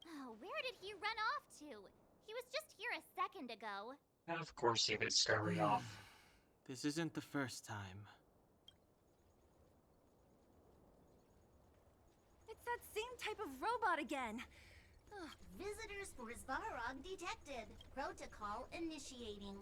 Oh, where did he run off to? He was just here a second ago. Of course he would scurry off. This isn't the first time. It's that same type of robot again. Ugh. Visitors for Svarog detected. Protocol initiating.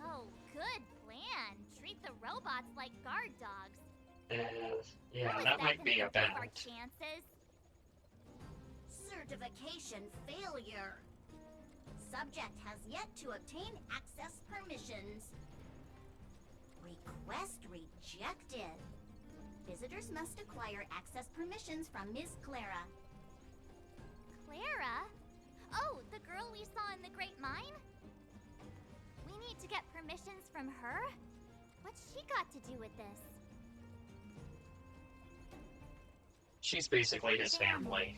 Oh, good plan. Treat the robots like guard dogs. Yeah, How is that might be a gonna improve our bad. chances? Certification failure. Subject has yet to obtain access permissions. Request rejected. Visitors must acquire access permissions from Ms. Clara. Clara? Oh, the girl we saw in the Great Mine? We need to get permissions from her? What's she got to do with this? She's basically his family.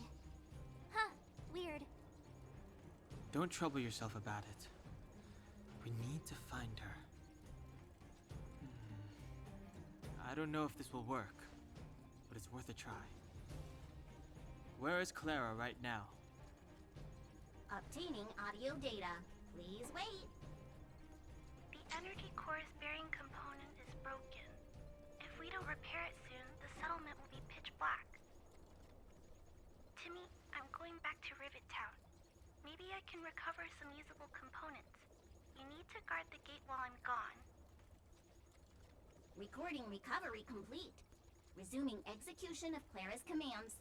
Huh, weird. Don't trouble yourself about it. We need to find her. I don't know if this will work, but it's worth a try. Where is Clara right now? Obtaining audio data. Please wait. The energy core's bearing component is broken. If we don't repair it soon, the settlement will be pitch black. Timmy, I'm going back to Rivet Town. Maybe I can recover some usable components. You need to guard the gate while I'm gone. Recording recovery complete. Resuming execution of Clara's commands.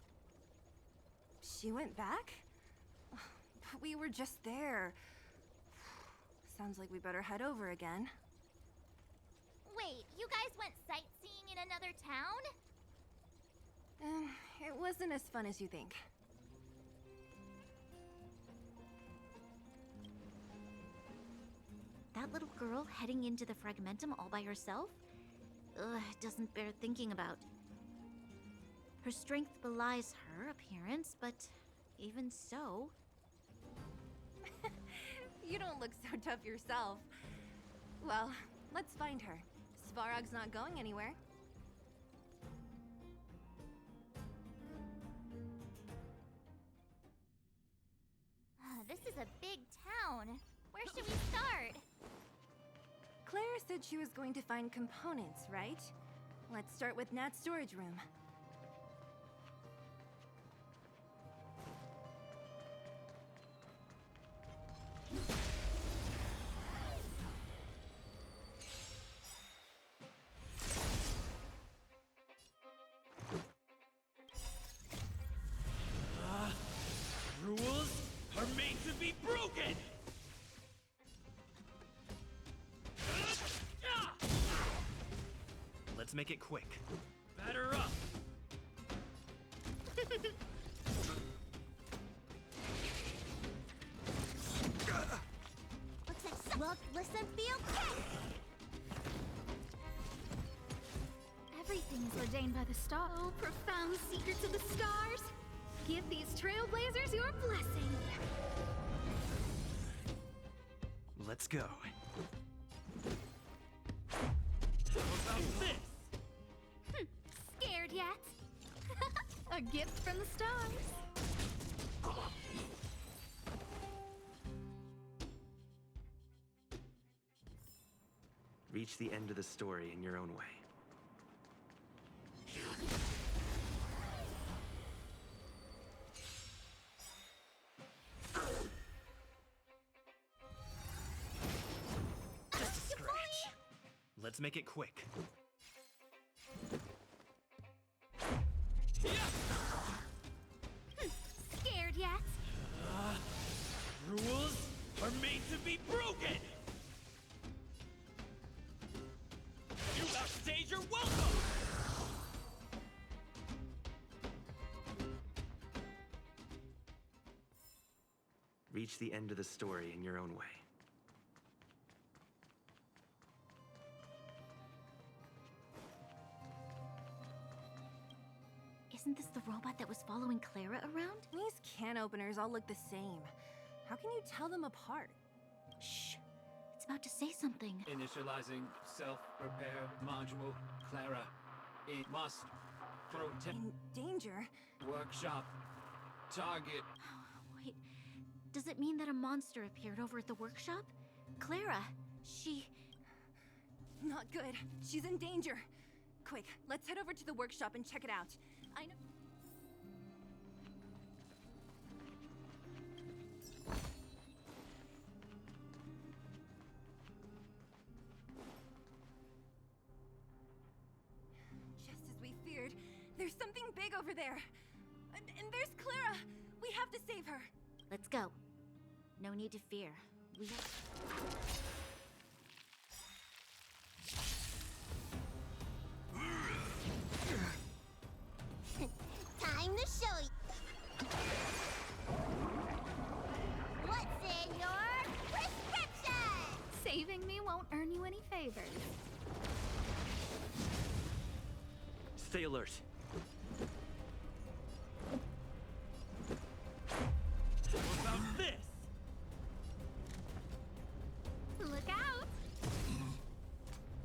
She went back? But we were just there. Sounds like we better head over again. Wait, you guys went sightseeing in another town? It wasn't as fun as you think. That little girl heading into the Fragmentum all by herself? Ugh, it doesn't bear thinking about. Her strength belies her appearance, but even so... You don't look so tough yourself. Well, let's find her. Svarog's not going anywhere. This is a big town. Where should we start? Claire said she was going to find components, right? Let's start with Nat's storage room. Rules are made to be broken! Let's make it quick. Batter up! Looks like look, listen, feel, kick! Everything is ordained by the star. Oh, profound secrets of the stars. Give these trailblazers your blessing. Let's go. Scared yet? A gift from the stars. Reach the end of the story in your own way. Just a scratch. Let's make it quick. Scared yet? Rules are made to be broken! You outstayed your welcome! Reach the end of the story in your own way. Isn't this the robot that was following Clara around? These can openers all look the same. How can you tell them apart? Shh. It's about to say something. Initializing self-repair module. Clara, it must protect. In danger? Workshop. Target. Wait. Does it mean that a monster appeared over at the workshop? Clara, she... Not good. She's in danger. Quick, let's head over to the workshop and check it out. I know... Just as we feared, there's something big over there. And there's Clara! We have to save her! Let's go. No need to fear. We have... Time to show you. What's in your prescription? Saving me won't earn you any favors. Stay alert. What about this? Look out!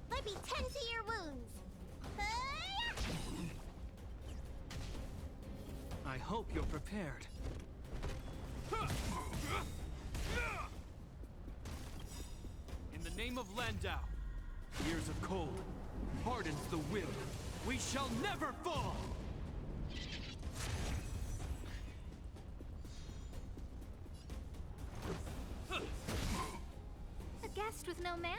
Let me tend to your wounds. I hope you're prepared. In the name of Landau, years of cold hardens the will. We shall never fall! A guest with no man?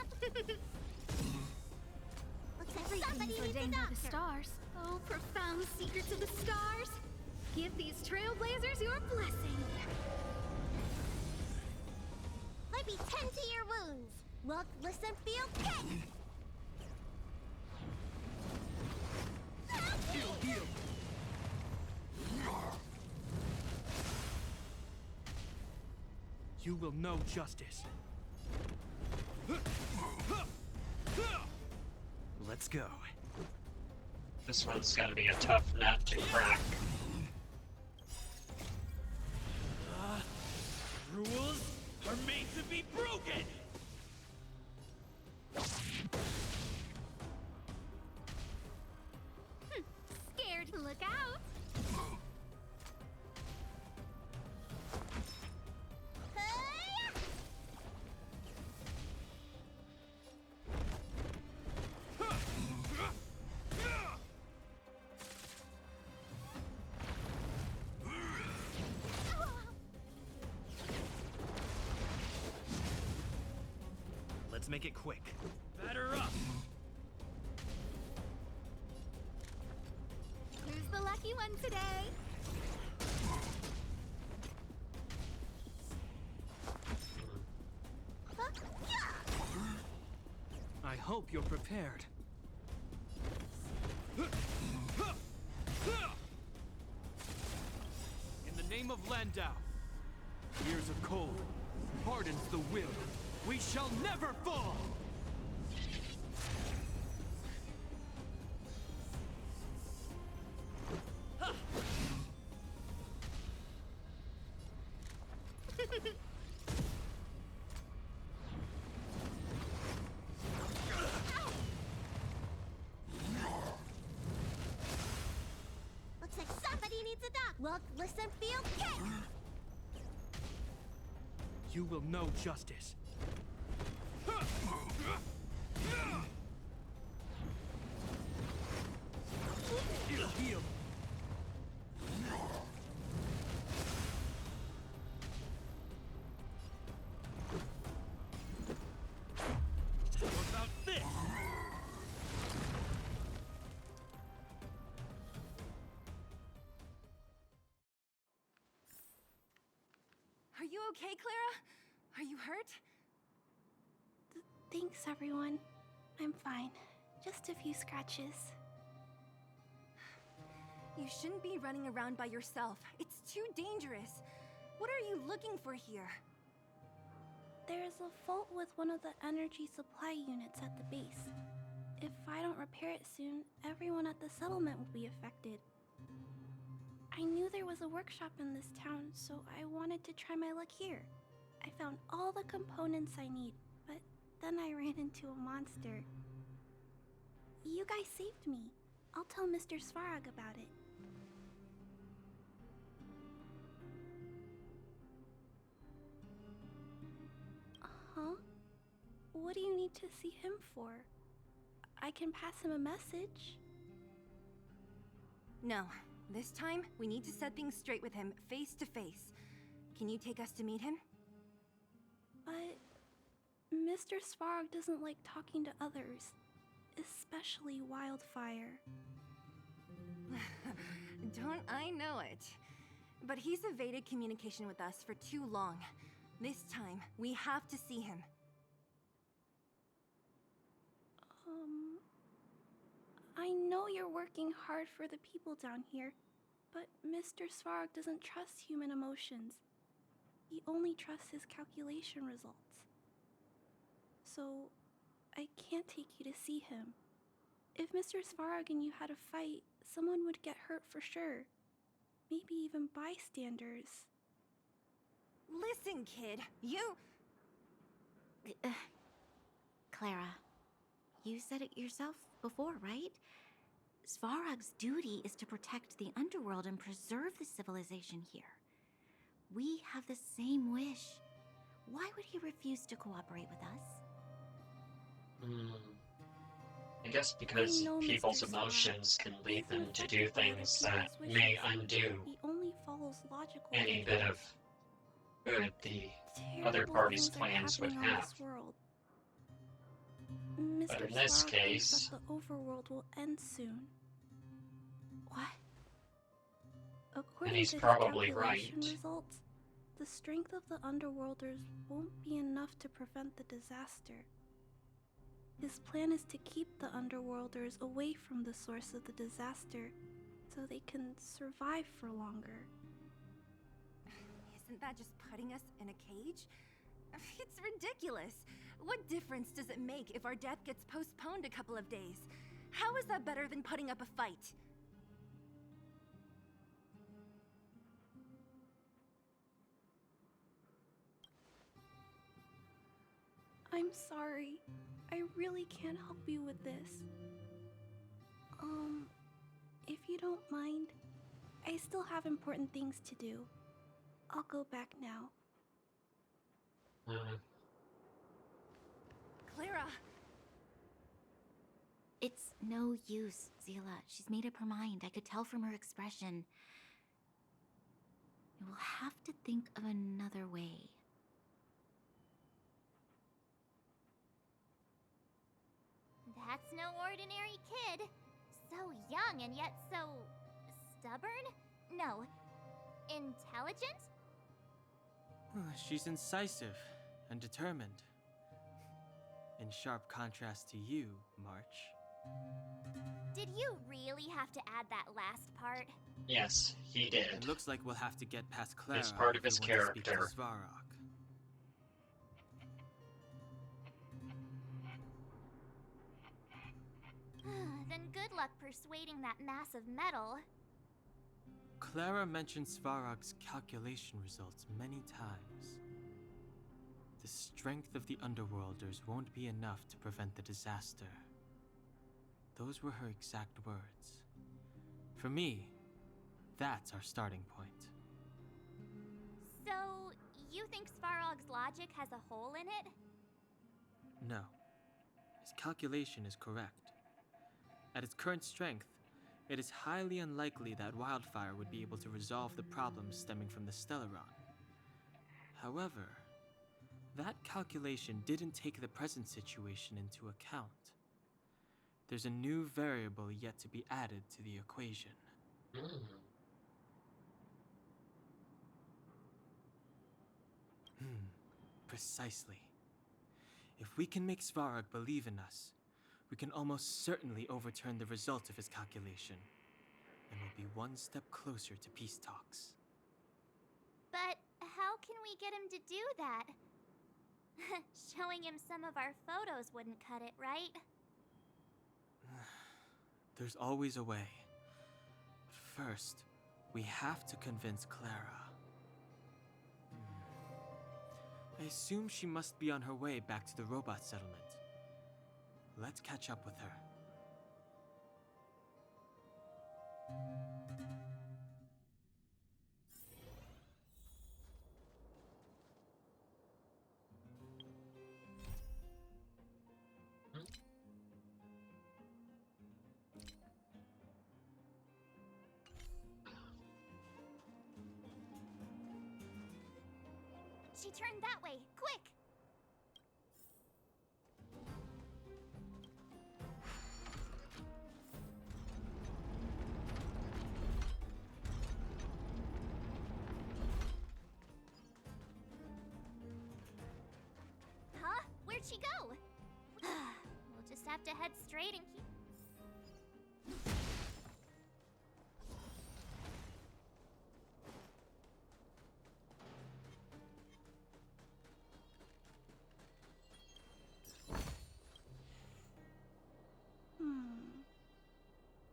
Looks like somebody Everything's needs a ordained by the doctor. stars. Oh, profound secrets of the stars. Give these trailblazers your blessing. Let me tend to your wounds. Look, listen, feel, kick! Heal, heal. You will know justice. Let's go. This one's gonna be a tough nut to crack. Rules are made to be broken! Scared? Look out! Let's make it quick. Batter up! Who's the lucky one today? I hope you're prepared. In the name of Landau, years of cold hardens the will. We shall never fall! Looks like somebody needs a doc. Look, listen, feel, kick! You will know justice. Heal, heal. What about this? Are you okay, Clara? Are you hurt? Thanks, everyone. I'm fine. Just a few scratches. You shouldn't be running around by yourself. It's too dangerous. What are you looking for here? There is a fault with one of the energy supply units at the base. If I don't repair it soon, everyone at the settlement will be affected. I knew there was a workshop in this town, so I wanted to try my luck here. I found all the components I need, but then I ran into a monster. You guys saved me. I'll tell Mr. Svarog about it. Huh? What do you need to see him for? I can pass him a message. No. This time, we need to set things straight with him, face to face. Can you take us to meet him? But Mr. Svarog doesn't like talking to others, especially Wildfire. Don't I know it? But he's evaded communication with us for too long. This time, we have to see him. I know you're working hard for the people down here, but Mr. Svarog doesn't trust human emotions. He only trusts his calculation results. So, I can't take you to see him. If Mr. Svarog and you had a fight, someone would get hurt for sure. Maybe even bystanders. Listen, kid, you... Clara, you said it yourself before, right? Svarog's duty is to protect the underworld and preserve the civilization here. We have the same wish. Why would he refuse to cooperate with us? I guess because people's emotions can lead them to do things that may undo He only follows logical any bit of good the other party's plans would have. But in this case, the overworld will end soon. What? According and he's to his probably calculation right. results, the strength of the underworlders won't be enough to prevent the disaster. His plan is to keep the underworlders away from the source of the disaster so they can survive for longer. Isn't that just putting us in a cage? It's ridiculous. What difference does it make if our death gets postponed a couple of days? How is that better than putting up a fight? I'm sorry. I really can't help you with this. If you don't mind, I still have important things to do. I'll go back now. Clara! It's no use, Zila. She's made up her mind. I could tell from her expression. We'll have to think of another way. That's no ordinary kid. So young and yet so stubborn? No, intelligent? She's incisive and determined. In sharp contrast to you, March. Did you really have to add that last part? Yes, he did. It looks like we'll have to get past Clara. It's part of if his we want to speak to character. Svarog. Then good luck persuading that mass of metal. Clara mentioned Svarog's calculation results many times. The strength of the Underworlders won't be enough to prevent the disaster. Those were her exact words. For me, that's our starting point. So, you think Svarog's logic has a hole in it? No. His calculation is correct. At its current strength, it is highly unlikely that Wildfire would be able to resolve the problems stemming from the Stellaron. However, that calculation didn't take the present situation into account. There's a new variable yet to be added to the equation. Precisely. If we can make Svarog believe in us, we can almost certainly overturn the result of his calculation, and we'll be one step closer to peace talks. But how can we get him to do that? Showing him some of our photos wouldn't cut it, right? There's always a way. But first, we have to convince Clara. I assume she must be on her way back to the robot settlement. Let's catch up with her. She turned that way. Quick! Huh? Where'd she go? We'll just have to head straight and keep...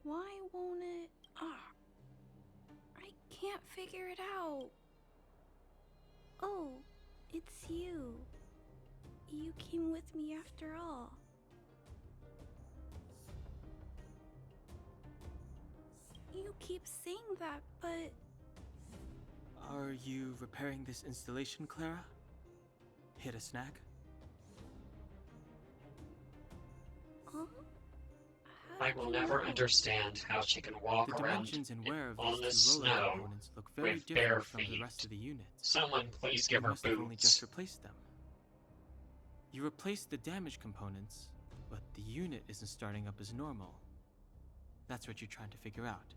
Why won't it? I can't figure it out. Oh, it's you. You came with me after all. You keep saying that, but... Are you repairing this installation, Clara? Hit a snag? Huh? I will never understand how she can walk The around dimensions and wear of on the these two roller snow components look very with bare different from the feet. rest of the unit. Someone please give You her must have only boots. just replaced them. You replaced the damaged components, but the unit isn't starting up as normal. That's what you're trying to figure out,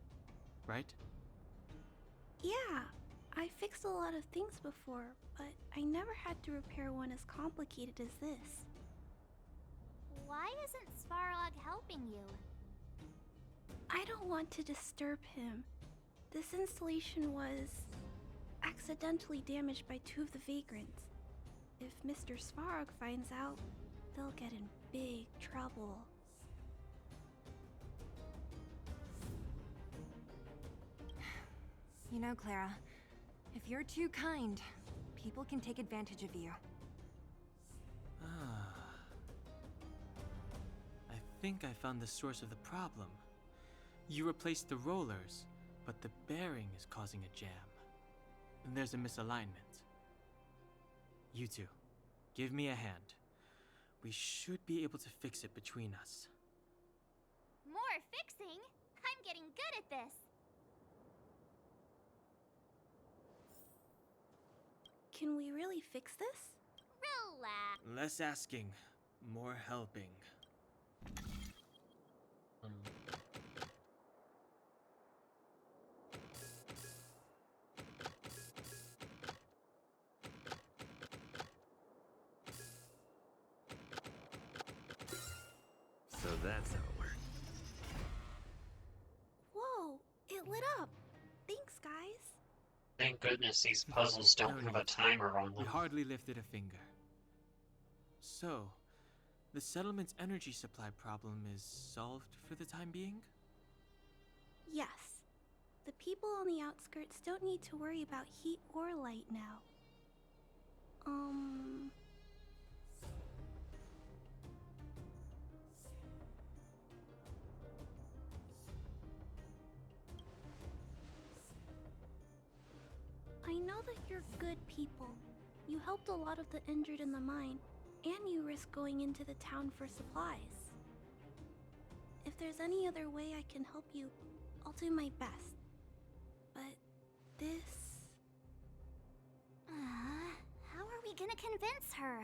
right? Yeah, I fixed a lot of things before, but I never had to repair one as complicated as this. Why isn't Svarog helping you? I don't want to disturb him. This installation was accidentally damaged by two of the vagrants. If Mr. Svarog finds out, they'll get in big trouble. You know, Clara, if you're too kind, people can take advantage of you. I think I found the source of the problem. You replaced the rollers, but the bearing is causing a jam. And there's a misalignment. You two, give me a hand. We should be able to fix it between us. More fixing? I'm getting good at this. Can we really fix this? Relax. Less asking, more helping. So that's how it works. Whoa, it lit up. Thanks, guys. Thank goodness these puzzles don't have a timer on We them. hardly lifted a finger. So, the settlement's energy supply problem is solved for the time being? Yes. The people on the outskirts don't need to worry about heat or light now. I know that you're good people. You helped a lot of the injured in the mine, and you risked going into the town for supplies. If there's any other way I can help you, I'll do my best. But this... How are we gonna convince her?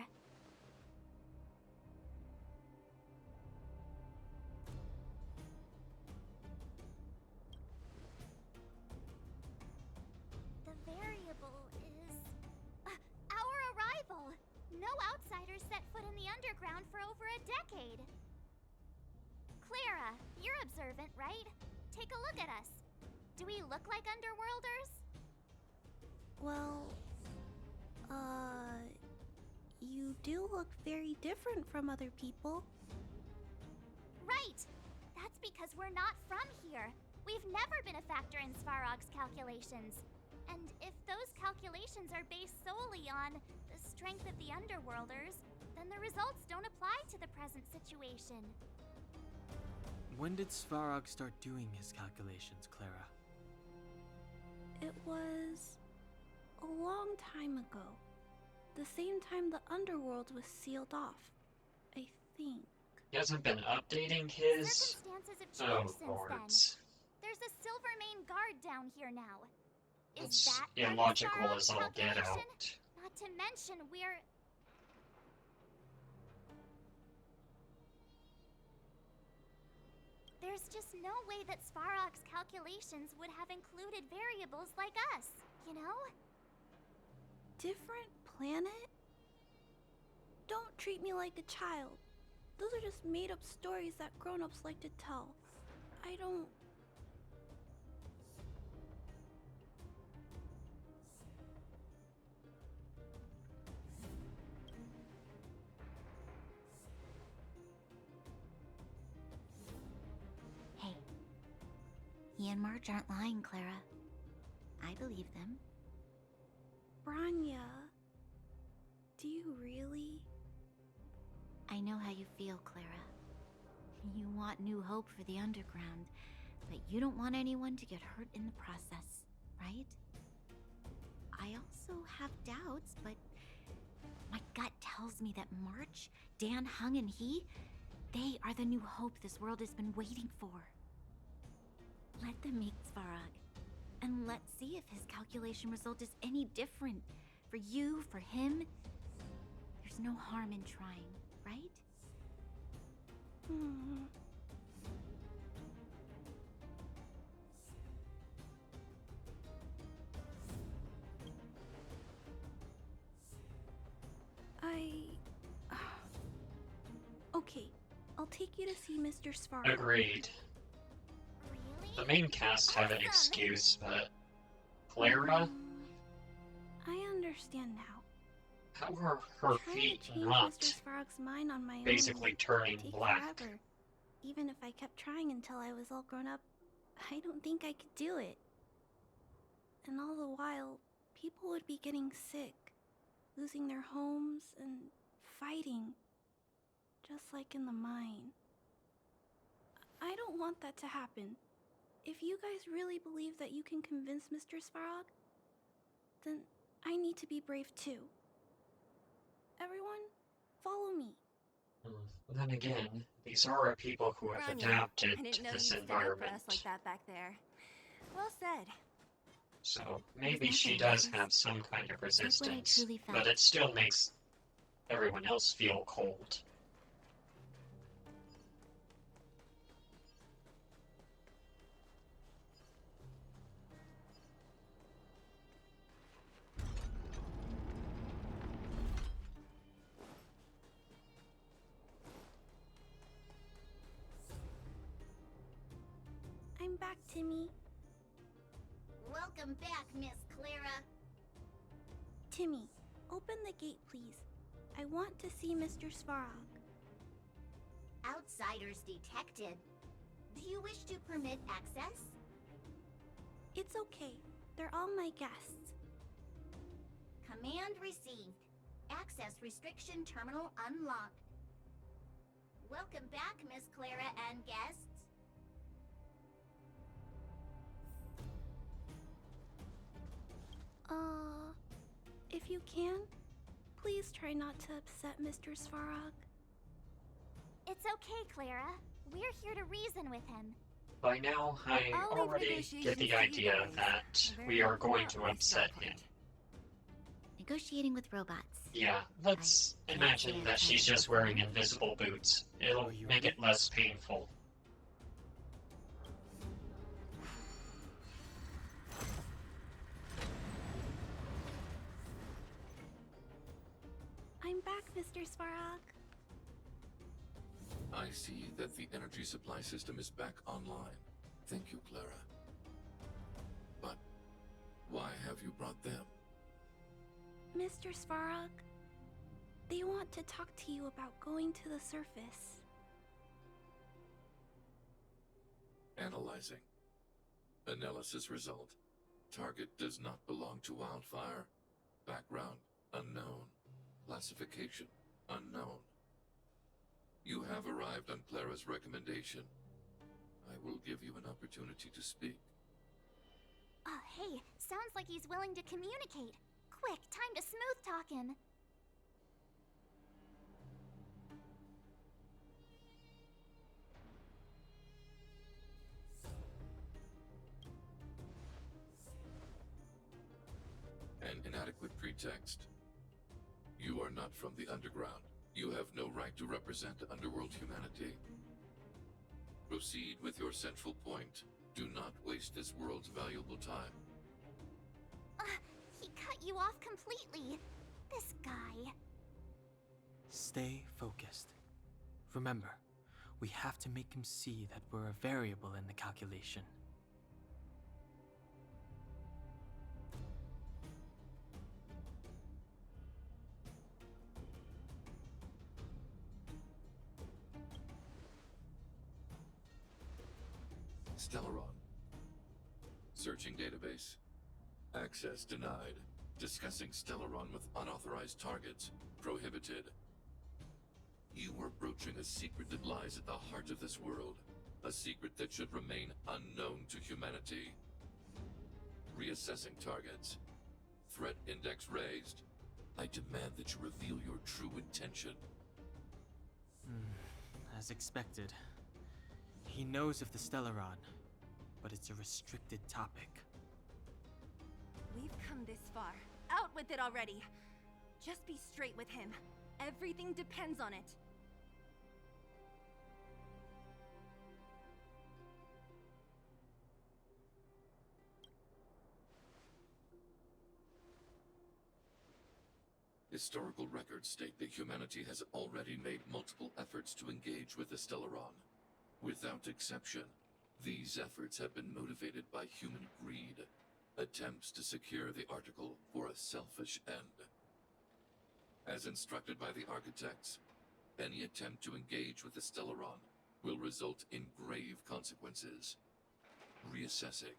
The variable is... our arrival! No outsiders set foot in the underground for over a decade. Clara, you're observant, right? Take a look at us. Do we look like underworlders? Well... You do look very different from other people. Right! That's because we're not from here. We've never been a factor in Svarog's calculations. And if those calculations are based solely on the strength of the Underworlders, then the results don't apply to the present situation. When did Svarog start doing his calculations, Clara? It was... a long time ago. The same time the Underworld was sealed off, I think. He hasn't been updating his... Circumstances have changed since lords. then. There's a Silvermane guard down here now. Is It's that illogical Svarog's as all get calculation? out. Not to mention we're... There's just no way that Svarog's calculations would have included variables like us, you know? Different planet? Don't treat me like a child. Those are just made-up stories that grown-ups like to tell. I don't... Hey, he and Marge aren't lying, Clara. I believe them. Branya... Do you really? I know how you feel, Clara. You want new hope for the underground, but you don't want anyone to get hurt in the process, right? I also have doubts, but my gut tells me that March, Dan, Hung, and they are the new hope this world has been waiting for. Let them meet Svarog, and let's see if his calculation result is any different. For you, for him, there's no harm in trying, right? Okay, I'll take you to see Mr. Svarog. Agreed. The main cast have an excuse, but Clara? I understand now. How are her feet not Mr. Svarog's mind on my own basically would turning take black? Forever. Even if I kept trying until I was all grown up, I don't think I could do it. And all the while, people would be getting sick, losing their homes, and fighting. Just like in the mine. I don't want that to happen. If you guys really believe that you can convince Mr. Svarog, then I need to be brave too. Everyone, follow me. Then again, these are people who have Branya, adapted I didn't to know this you'd stick up for environment. us like that back there. Well said. So maybe she does have some kind of resistance, truly felt. but it still makes everyone else feel cold. I'm back, Timmy. Welcome back, Miss Clara. Timmy, open the gate, please. I want to see Mr. Svarog. Outsiders detected. Do you wish to permit access? It's okay. They're all my guests. Command received. Access restriction terminal unlocked. Welcome back, Miss Clara and guests. If you can, please try not to upset Mr. Svarog. It's okay, Clara. We're here to reason with him. By now, I I'll leave already negotiations get the to you idea guys. that Very we are well going out, to Miss upset Starpoint. him. Negotiating with robots. Yeah, let's imagine that she's just wearing invisible boots. It'll make it less painful. I'm back, Mr. Svarog. I see that the energy supply system is back online. Thank you, Clara. But why have you brought them? Mr. Svarog, they want to talk to you about going to the surface. Analyzing. Analysis result. Target does not belong to Wildfire. Background unknown. Classification unknown. You have arrived on Clara's recommendation. I will give you an opportunity to speak. Oh, hey, sounds like he's willing to communicate. Quick, time to smooth talk him. An inadequate pretext. You are not from the underground. You have no right to represent underworld humanity. Proceed with your central point. Do not waste this world's valuable time. He cut you off completely. This guy. Stay focused. Remember, we have to make him see that we're a variable in the calculation. Stellaron. Searching database. Access denied. Discussing Stellaron with unauthorized targets. Prohibited. You are broaching a secret that lies at the heart of this world. A secret that should remain unknown to humanity. Reassessing targets. Threat index raised. I demand that you reveal your true intention. As expected. He knows of the Stellaron, but it's a restricted topic. We've come this far. Out with it already! Just be straight with him. Everything depends on it. Historical records state that humanity has already made multiple efforts to engage with the Stellaron. Without exception, these efforts have been motivated by human greed, attempts to secure the article for a selfish end. As instructed by the architects, any attempt to engage with the Stellaron will result in grave consequences. Reassessing.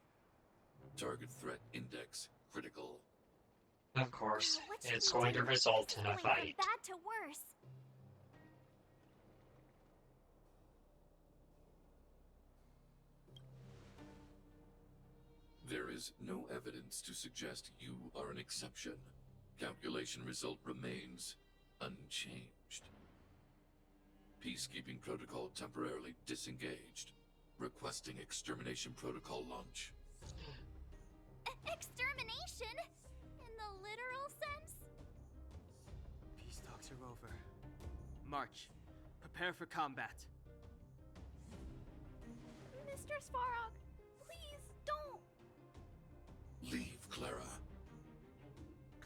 Target threat index critical. Of course, What should it's we going do? to result This in is a going from fight. bad to worse. There is no evidence to suggest you are an exception. Calculation result remains unchanged. Peacekeeping protocol temporarily disengaged. Requesting extermination protocol launch. Extermination? In the literal sense? Peace talks are over. March. Prepare for combat. Mr. Svarog, please don't. Leave, Clara.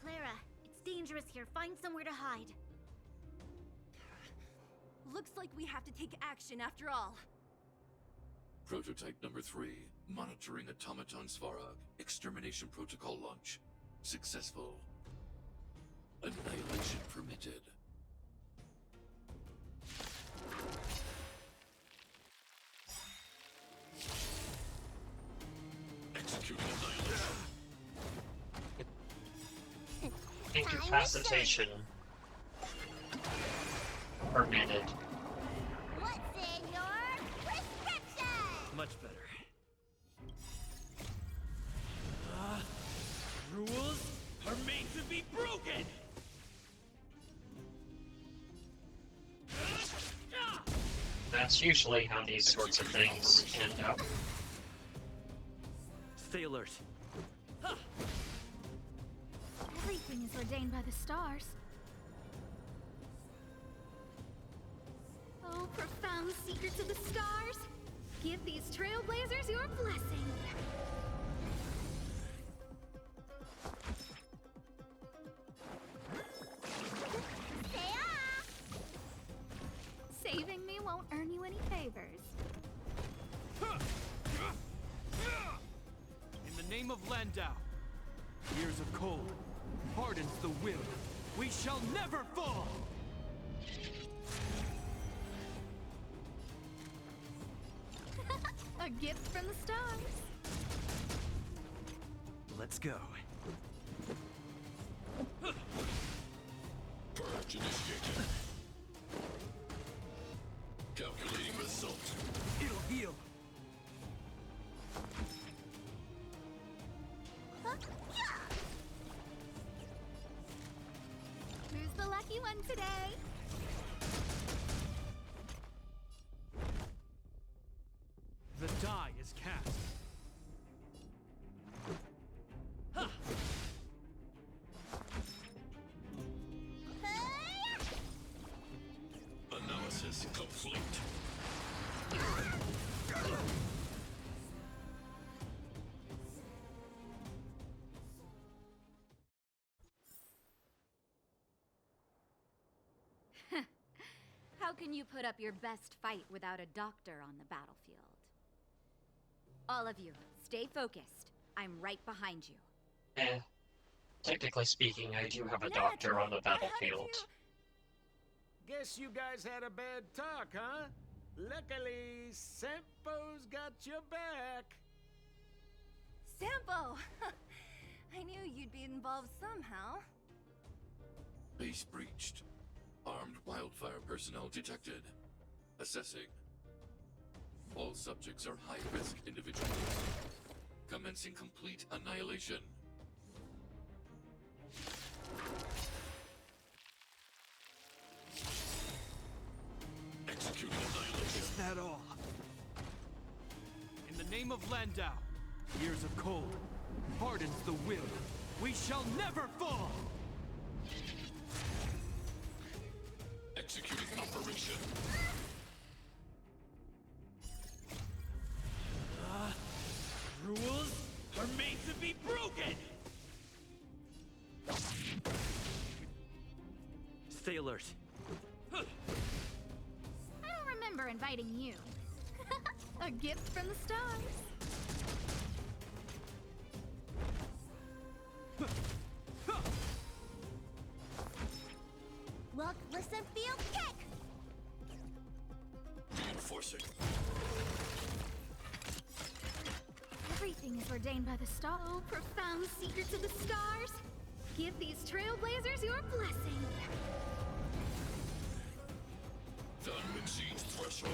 Clara, it's dangerous here. Find somewhere to hide. Looks like we have to take action after all. Prototype number 3. Monitoring automaton Svarog. Extermination protocol launch. Successful. Annihilation permitted. Execute annihilation. Incapacitation permitted. What's in your prescription? Much better. Rules are made to be broken! That's usually how these sorts of things end up. Stay alert. Everything is ordained by the stars. Oh, profound secrets of the stars! Give these trailblazers your blessing! Saving me won't earn you any favors. In the name of Landau, years of cold hardens the will. We shall never fall! A gift from the stars. Let's go. Purge initiated. Calculating result. It'll heal. Who's the lucky one today? The die is cast. Analysis complete. How can you put up your best fight without a doctor on the battlefield? All of you, stay focused. I'm right behind you. Technically speaking, I do have a doctor on the battlefield. Guess you guys had a bad talk, huh? Luckily, Sempo's got your back. Sampo! I knew you'd be involved somehow. Base breached. Armed wildfire personnel detected. Assessing. All subjects are high-risk individuals. Commencing complete annihilation. Executing annihilation. Is that all? In the name of Landau, years of cold, hardens the will. We shall never fall! Executing operation. Rules are made to be broken! Stay alert. I don't remember inviting you. A gift from the stars. Look, listen, feel, kick! Reinforcing. Everything is ordained by the star. Oh, profound secrets of the stars. Give these trailblazers your blessing. The unmachine's threshold.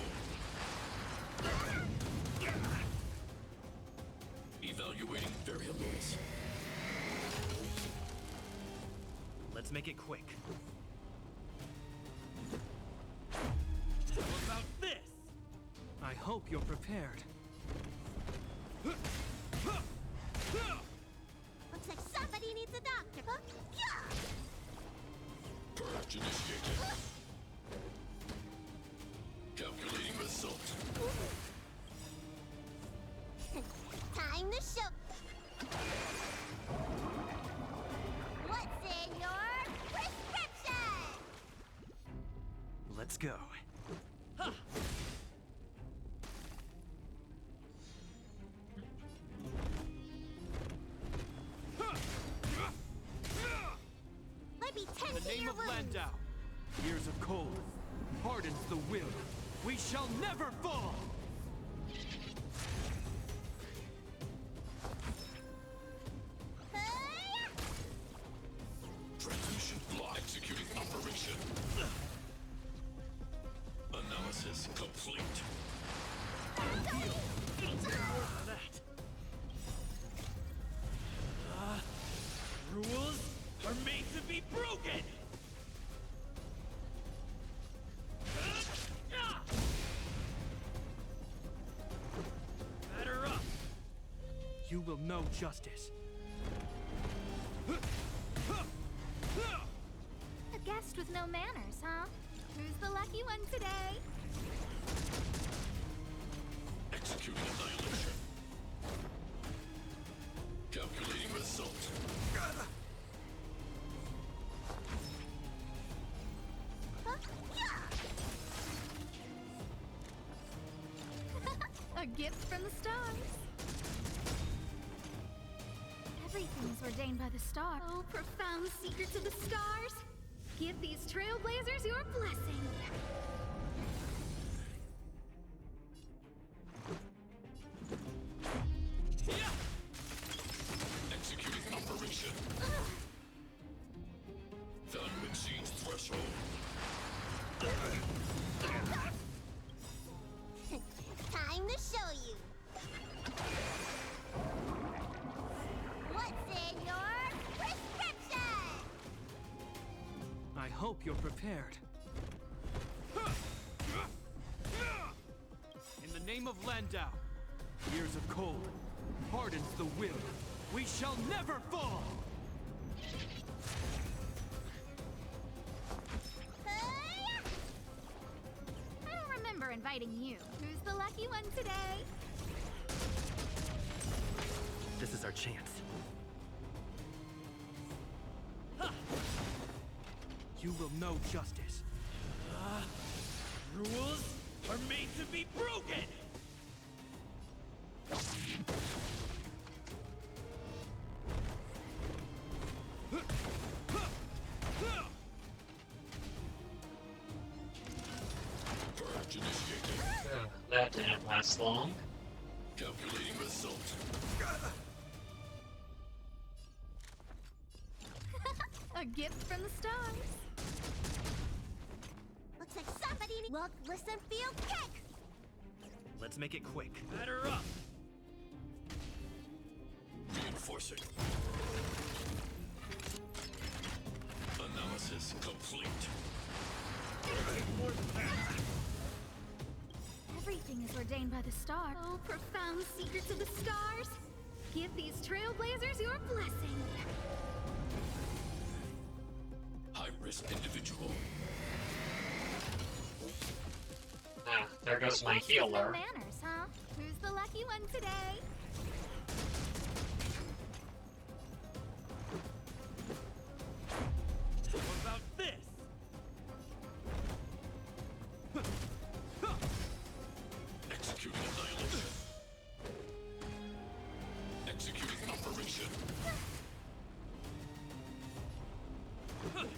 Evaluating variables. Let's make it quick. How about this? I hope you're prepared. Looks like somebody needs a doctor. Purge initiated. Calculating result. Time to show. What's in your prescription? Let's go. Might be In 10 the to name your of wounds. Landau, years of cold, hardens the will. We shall never fall! Transmission block. Executing operation. Analysis complete. Rules are made to be broken! Batter up! You will know justice. A guest with no manners, huh? Who's the lucky one today? Executing annihilation. Calculating result. A gift from the stars. Everything is ordained by the star. Oh, profound secrets of the stars. Give these trailblazers your blessing. Executing operation. The unmachine's threshold. Time to show you. What's in your prescription? I hope you're prepared. In the name of Landau, years of cold, hardens the will. We shall never fall! inviting you. Who's the lucky one today? This is our chance. You will know justice. Rules are made to be broken! Purge initiated. That didn't last long. Calculating result. A gift from the stars. Looks like somebody look, listen, feel, kick! Let's make it quick. Batter up! Reinforcing. Analysis complete. Everything is ordained by the star. Oh, profound secrets of the stars. Give these trailblazers your blessing. High-risk individual. Ah, there goes my Must have no healer. manners, huh? Who's the lucky one today? What about this? Executing annihilation. Executing operation. Family.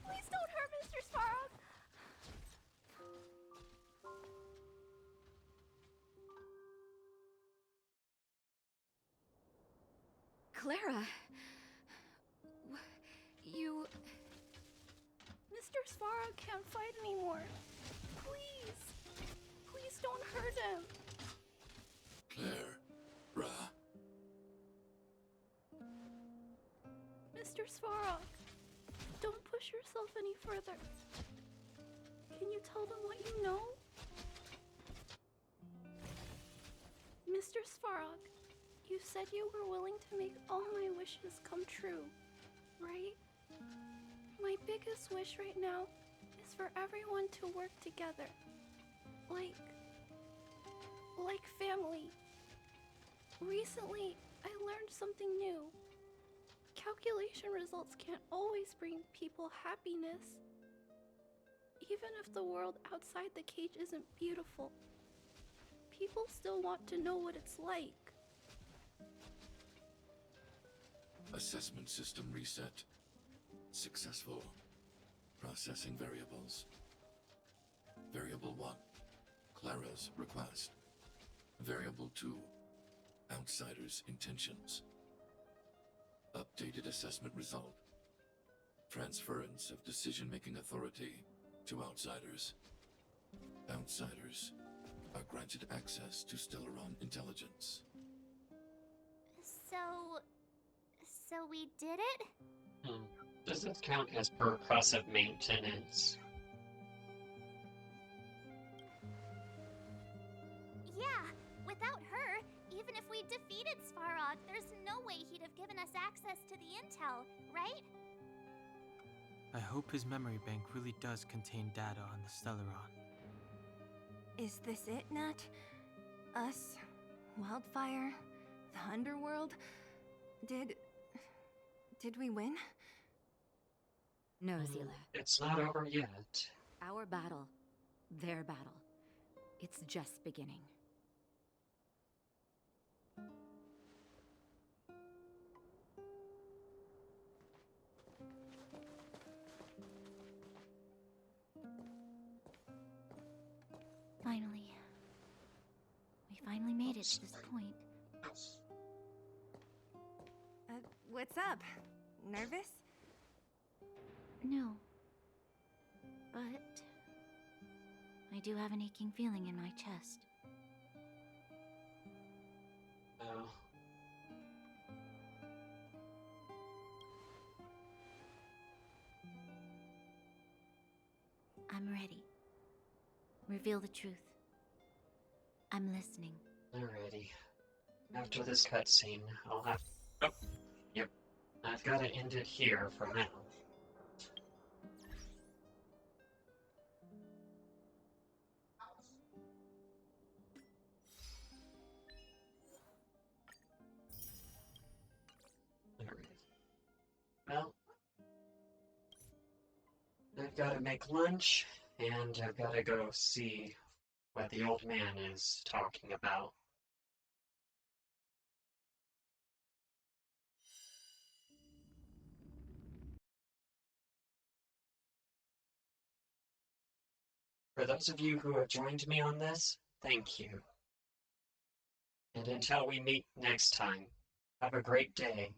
Please don't hurt Mr. Svarog. Clara. You... Mr. Svarog can't fight anymore. Please. Please don't hurt him. Claire. Ra. Mr. Svarog, don't push yourself any further. Can you tell them what you know? Mr. Svarog, you said you were willing to make all my wishes come true, right? My biggest wish right now is for everyone to work together. Like family. Recently, I learned something new. Calculation results can't always bring people happiness. Even if the world outside the cage isn't beautiful, people still want to know what it's like. Assessment system reset. Successful. Processing variables. Variable 1. Clara's request. Variable 2. Outsider's intentions. Updated assessment result. Transference of decision-making authority to outsiders. Outsiders are granted access to Stellaron intelligence. So we did it? Does this count as percussive maintenance? Yeah, without her, even if we defeated Svarog, there's no way he'd have given us access to the intel, right? I hope his memory bank really does contain data on the Stellaron. Is this it, Nat? Us? Wildfire? The Underworld? Did we win? No, Zila. It's not over yet. Our battle. Their battle. It's just beginning. Finally. We finally made it to this point. What's up? Nervous? No. But I do have an aching feeling in my chest. Oh. I'm ready. Reveal the truth. I'm listening. Alrighty. After this cutscene, I'll have. Oh, yep. I've got to end it here for now. Alright. Well, I've got to make lunch, and I've got to go see what the old man is talking about. For those of you who have joined me on this, thank you. And until we meet next time, have a great day.